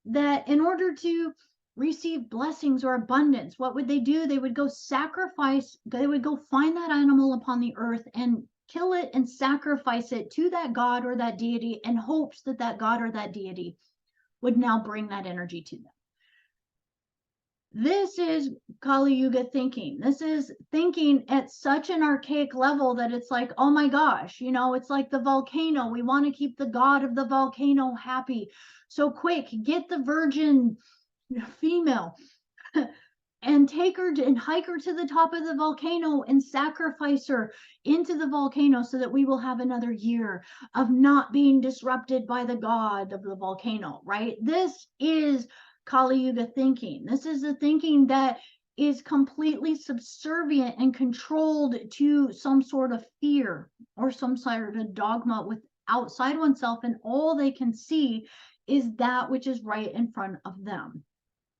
that in order to receive blessings or abundance, what would they do? They would go sacrifice, they would go find that animal upon the earth and kill it and sacrifice it to that god or that deity in hopes that that god or that deity would now bring that energy to them. This is Kali Yuga thinking. This is thinking at such an archaic level that it's like, oh my gosh, it's like the volcano. We want to keep the god of the volcano happy. So quick, get the virgin female and take her and hike her to the top of the volcano and sacrifice her into the volcano so that we will have another year of not being disrupted by the god of the volcano, right? This is Kali Yuga thinking. This is the thinking that is completely subservient and controlled to some sort of fear or some sort of dogma with outside oneself, and all they can see is that which is right in front of them.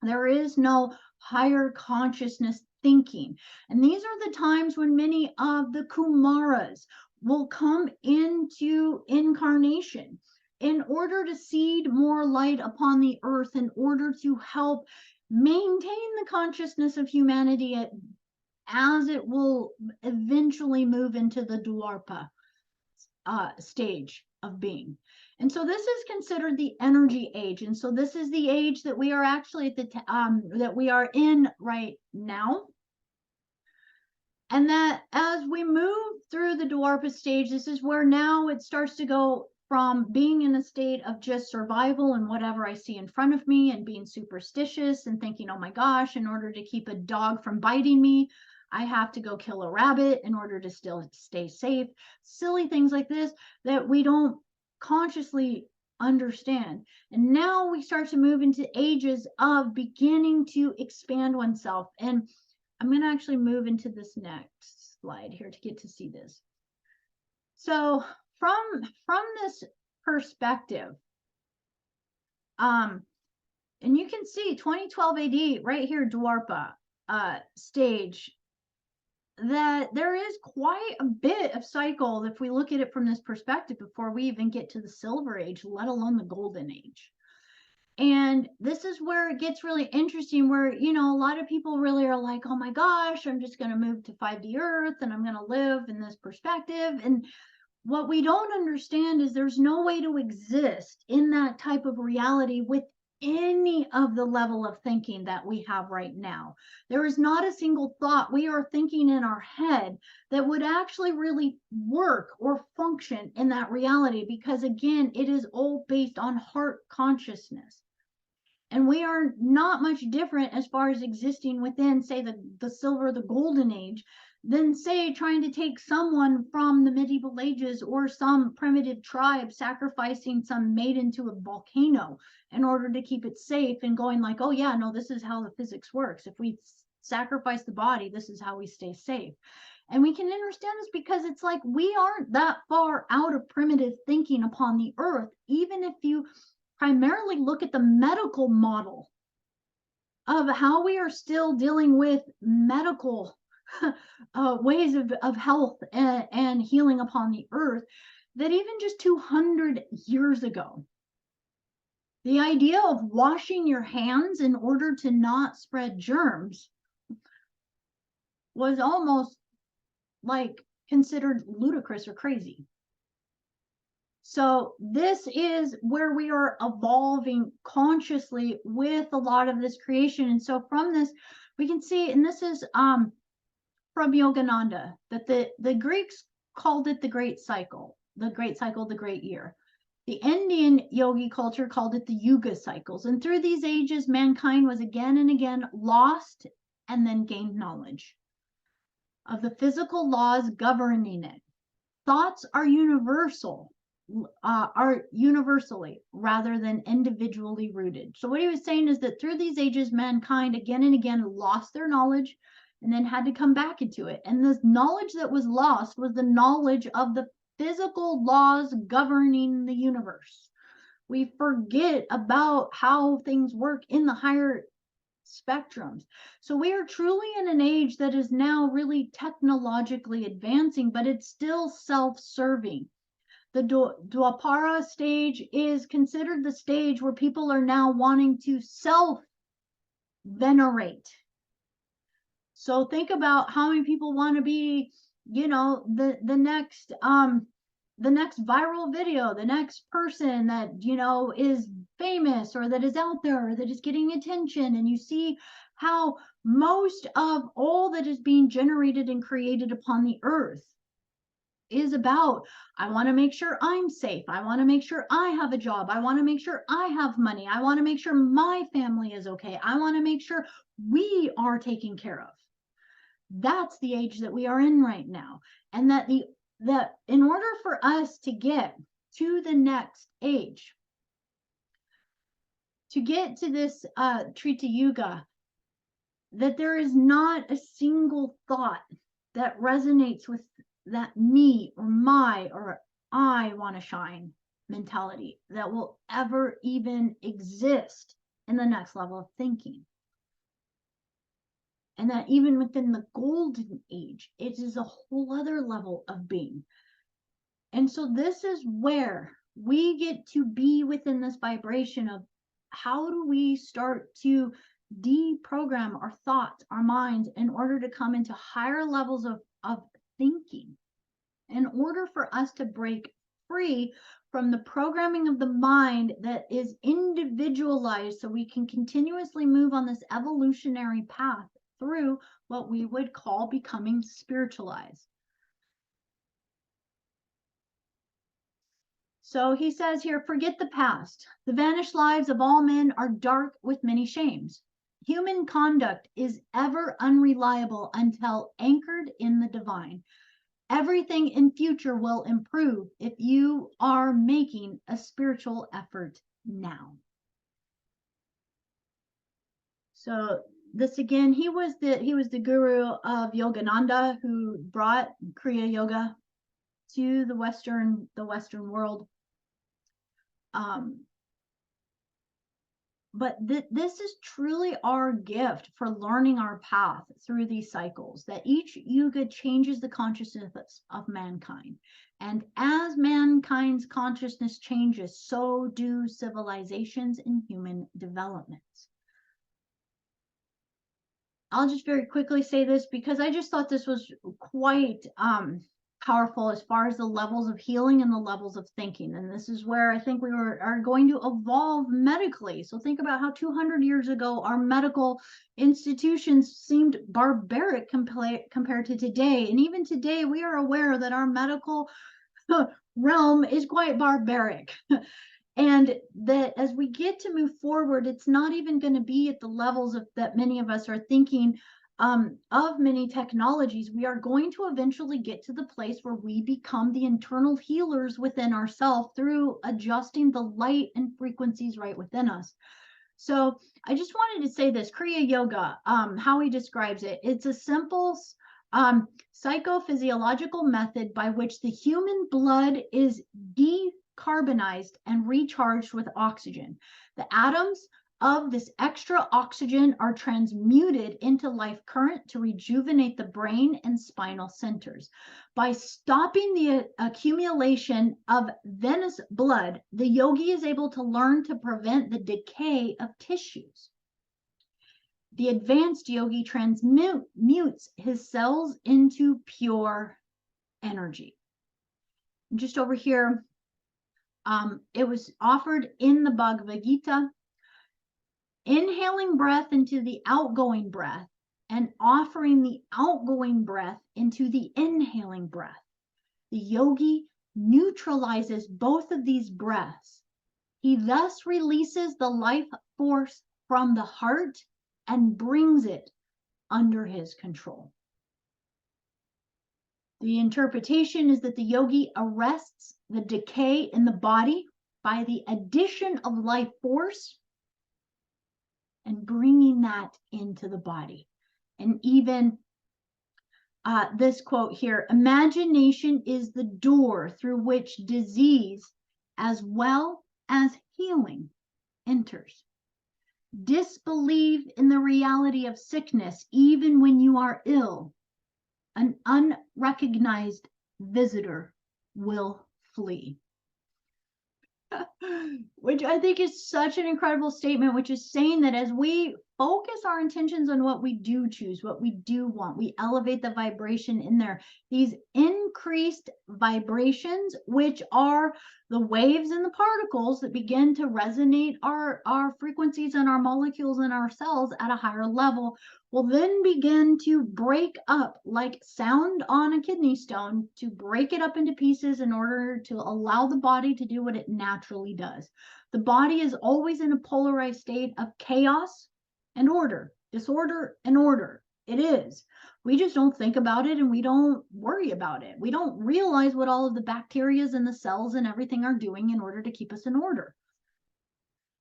There is no higher consciousness thinking. And these are the times when many of the Kumaras will come into incarnation in order to seed more light upon the earth, in order to help maintain the consciousness of humanity as it will eventually move into the Dwarpa stage of being. And so this is considered the energy age. And so this is the age that we are actually at that we are in right now. And that as we move through the Dwarpa stage, this is where now it starts to go from being in a state of just survival and whatever I see in front of me, and being superstitious and thinking, oh my gosh, in order to keep a dog from biting me, I have to go kill a rabbit in order to still stay safe. Silly things like this that we don't consciously understand. And now we start to move into ages of beginning to expand oneself. And I'm going to actually move into this next slide here to get to see this. So from this perspective, and you can see 2012 AD right here, Dwarpa stage, that there is quite a bit of cycle if we look at it from this perspective before we even get to the Silver Age, let alone the Golden Age. And this is where it gets really interesting, where, a lot of people really are like, oh my gosh, I'm just going to move to 5D Earth and I'm going to live in this perspective. And what we don't understand is there's no way to exist in that type of reality with any of the level of thinking that we have right now. There is not a single thought we are thinking in our head that would actually really work or function in that reality, because again, it is all based on heart consciousness. And we are not much different as far as existing within, say, the Silver, the Golden Age, than, say, trying to take someone from the medieval ages or some primitive tribe sacrificing some maiden to a volcano in order to keep it safe, and going like, oh yeah, no, this is how the physics works. If we sacrifice the body, this is how we stay safe. And we can understand this because it's like we aren't that far out of primitive thinking upon the earth, even if you primarily look at the medical model of how we are still dealing with medical ways of health and healing upon the earth, that even just 200 years ago, The idea of washing your hands in order to not spread germs was almost like considered ludicrous or crazy. So this is where we are evolving consciously with a lot of this creation. And so from this, we can see, and this is from Yogananda, that the Greeks called it the great cycle, the great year. The Indian yogi culture called it the Yuga cycles. And through these ages, mankind was again and again lost and then gained knowledge of the physical laws governing it. Thoughts are universally rather than individually rooted. So what he was saying is that through these ages, mankind again and again lost their knowledge and then had to come back into it. And the knowledge that was lost was the knowledge of the physical laws governing the universe. We forget about how things work in the higher spectrums. So we are truly in an age that is now really technologically advancing, but it's still self-serving. The Dwapara stage is considered the stage where people are now wanting to self-venerate. So think about how many people want to be, you know, the next viral video, the next person that, you know, is famous or that is out there or that is getting attention. And you see how most of all that is being generated and created upon the earth is about, I want to make sure I'm safe. I want to make sure I have a job. I want to make sure I have money. I want to make sure my family is okay. I want to make sure we are taken care of. That's the age that we are in right now. And that in order for us to get to the next age, to get to this Trita Yuga, that there is not a single thought that resonates with that me or my or I want to shine mentality that will ever even exist in the next level of thinking. And that even within the golden age, it is a whole other level of being. And so this is where we get to be within this vibration of how do we start to deprogram our thoughts, our minds, in order to come into higher levels of thinking, in order for us to break free from the programming of the mind that is individualized, so we can continuously move on this evolutionary path through what we would call becoming spiritualized. So he says here, forget the past. The vanished lives of all men are dark with many shames. Human conduct is ever unreliable until anchored in the divine. Everything in future will improve if you are making a spiritual effort now. So this again, he was the guru of Yogananda, who brought Kriya Yoga to the Western world. But this is truly our gift for learning our path through these cycles, that each yuga changes the consciousness of mankind. And as mankind's consciousness changes, so do civilizations and human developments. I'll just very quickly say this because I just thought this was quite powerful as far as the levels of healing and the levels of thinking. And this is where I think we are going to evolve medically. So think about how 200 years ago, our medical institutions seemed barbaric compared to today. And even today, we are aware that our medical realm is quite barbaric. And that as we get to move forward, it's not even going to be at the levels of that many of us are thinking of many technologies. We are going to eventually get to the place where we become the internal healers within ourselves through adjusting the light and frequencies right within us. So I just wanted to say this, Kriya Yoga, how he describes it. It's a simple psychophysiological method by which the human blood is decarbonized and recharged with oxygen. The atoms of this extra oxygen are transmuted into life current to rejuvenate the brain and spinal centers. By stopping the accumulation of venous blood, the yogi is able to learn to prevent the decay of tissues. The advanced yogi transmutes his cells into pure energy. Just over here, it was offered in the Bhagavad Gita. Inhaling breath into the outgoing breath and offering the outgoing breath into the inhaling breath. The yogi neutralizes both of these breaths. He thus releases the life force from the heart and brings it under his control. The interpretation is that the yogi arrests the decay in the body by the addition of life force and bringing that into the body. And even this quote here, imagination is the door through which disease as well as healing enters. Disbelieve in the reality of sickness even when you are ill. An unrecognized visitor will flee. Which I think is such an incredible statement, which is saying that as we focus our intentions on what we do choose, what we do want, we elevate the vibration in there. These increased vibrations, which are the waves and the particles that begin to resonate our frequencies and our molecules and our cells at a higher level, will then begin to break up like sound on a kidney stone, to break it up into pieces in order to allow the body to do what it naturally does. The body is always in a polarized state of chaos and order, disorder and order. It is. We just don't think about it and we don't worry about it. We don't realize what all of the bacteria and the cells and everything are doing in order to keep us in order.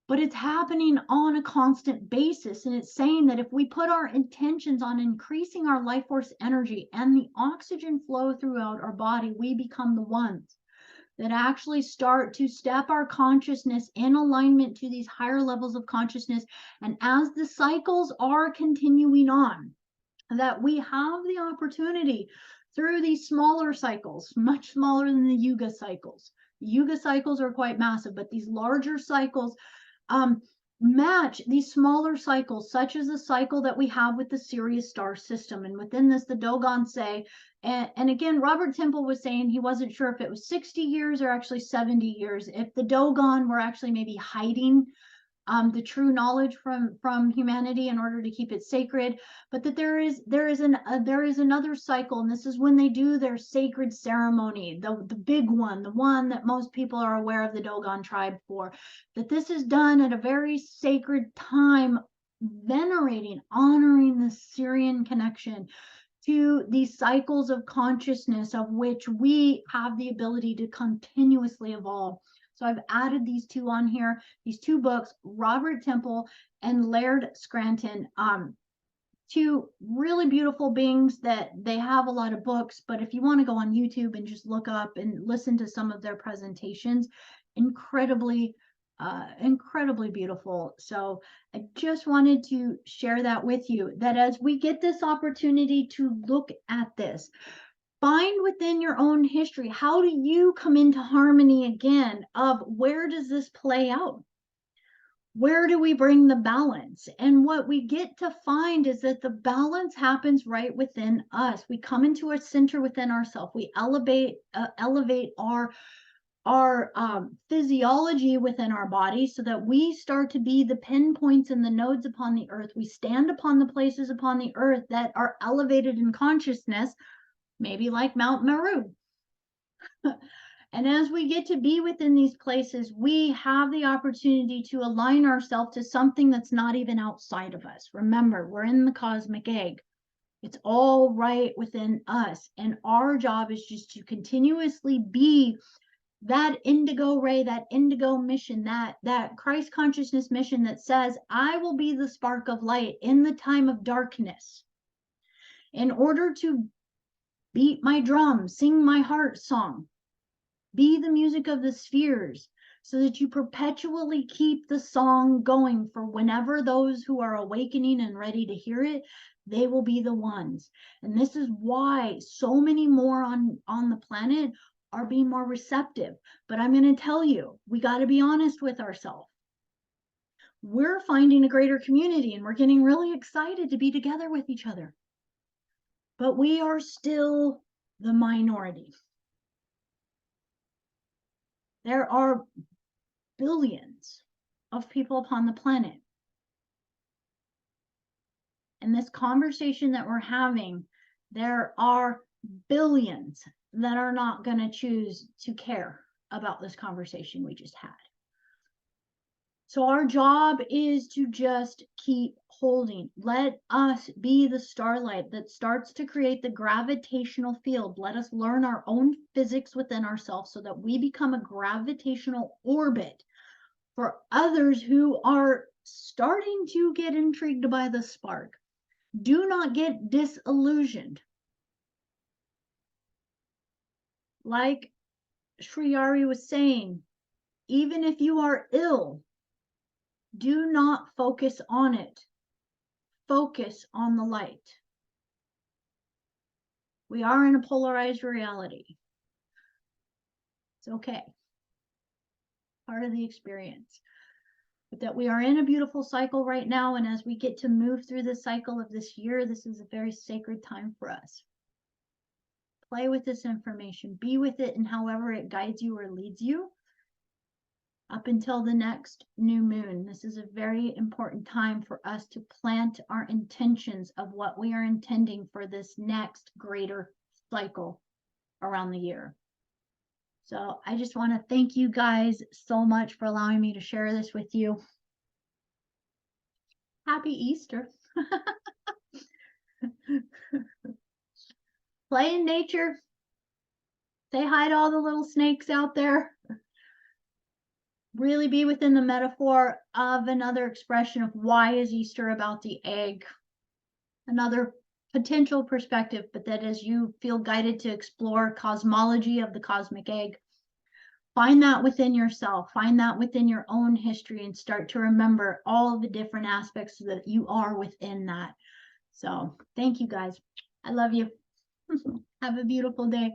But it's happening on a constant basis. And it's saying that if we put our intentions on increasing our life force energy and the oxygen flow throughout our body, we become the ones that actually start to step our consciousness in alignment to these higher levels of consciousness. And as the cycles are continuing on, that we have the opportunity through these smaller cycles, much smaller than the Yuga cycles. The Yuga cycles are quite massive, but these larger cycles match these smaller cycles, such as the cycle that we have with the Sirius star system. And within this, the Dogon say, and again, Robert Temple was saying he wasn't sure if it was 60 years or actually 70 years, if the Dogon were actually maybe hiding the true knowledge from humanity in order to keep it sacred, but that there is another cycle, and this is when they do their sacred ceremony, the big one, the one that most people are aware of the Dogon tribe for, that this is done at a very sacred time, venerating, honoring the Syrian connection to these cycles of consciousness of which we have the ability to continuously evolve. So I've added these two on here, these two books, Robert Temple and Laird Scranton, two really beautiful beings that they have a lot of books, but if you want to go on YouTube and just look up and listen to some of their presentations, incredibly beautiful. So I just wanted to share that with you, that as we get this opportunity to look at this, find within your own history, how do you come into harmony again of where does this play out? Where do we bring the balance? And what we get to find is that the balance happens right within us. We come into a center within ourselves. We elevate our physiology within our body so that we start to be the pinpoints and the nodes upon the earth. We stand upon the places upon the earth that are elevated in consciousness, maybe like Mount Meru. And as we get to be within these places, we have the opportunity to align ourselves to something that's not even outside of us. Remember, we're in the cosmic egg. It's all right within us. And our job is just to continuously be that indigo ray, that indigo mission, that Christ consciousness mission that says, I will be the spark of light in the time of darkness. In order to beat my drum, sing my heart song, be the music of the spheres, so that you perpetually keep the song going for whenever those who are awakening and ready to hear it, they will be the ones. And this is why so many more on the planet are being more receptive. But I'm going to tell you, we got to be honest with ourselves. We're finding a greater community and we're getting really excited to be together with each other. But we are still the minority. There are billions of people upon the planet. And this conversation that we're having, there are billions that are not going to choose to care about this conversation we just had. So our job is to just keep holding. Let us be the starlight that starts to create the gravitational field. Let us learn our own physics within ourselves so that we become a gravitational orbit for others who are starting to get intrigued by the spark. Do not get disillusioned. Like Shriyari was saying, even if you are ill, do not focus on it. Focus on the light. We are in a polarized reality. It's okay. Part of the experience. But that we are in a beautiful cycle right now, and as we get to move through the cycle of this year, this is a very sacred time for us. Play with this information. Be with it in however it guides you or leads you. Up until the next new moon. This is a very important time for us to plant our intentions of what we are intending for this next greater cycle around the year. So I just want to thank you guys so much for allowing me to share this with you. Happy Easter. Play in nature. Say hi to all the little snakes out there. Really be within the metaphor of another expression of why is Easter about the egg. Another potential perspective, but that as you feel guided to explore cosmology of the cosmic egg, find that within yourself, find that within your own history, and start to remember all of the different aspects that you are within that. So thank you guys. I love you. Have a beautiful day.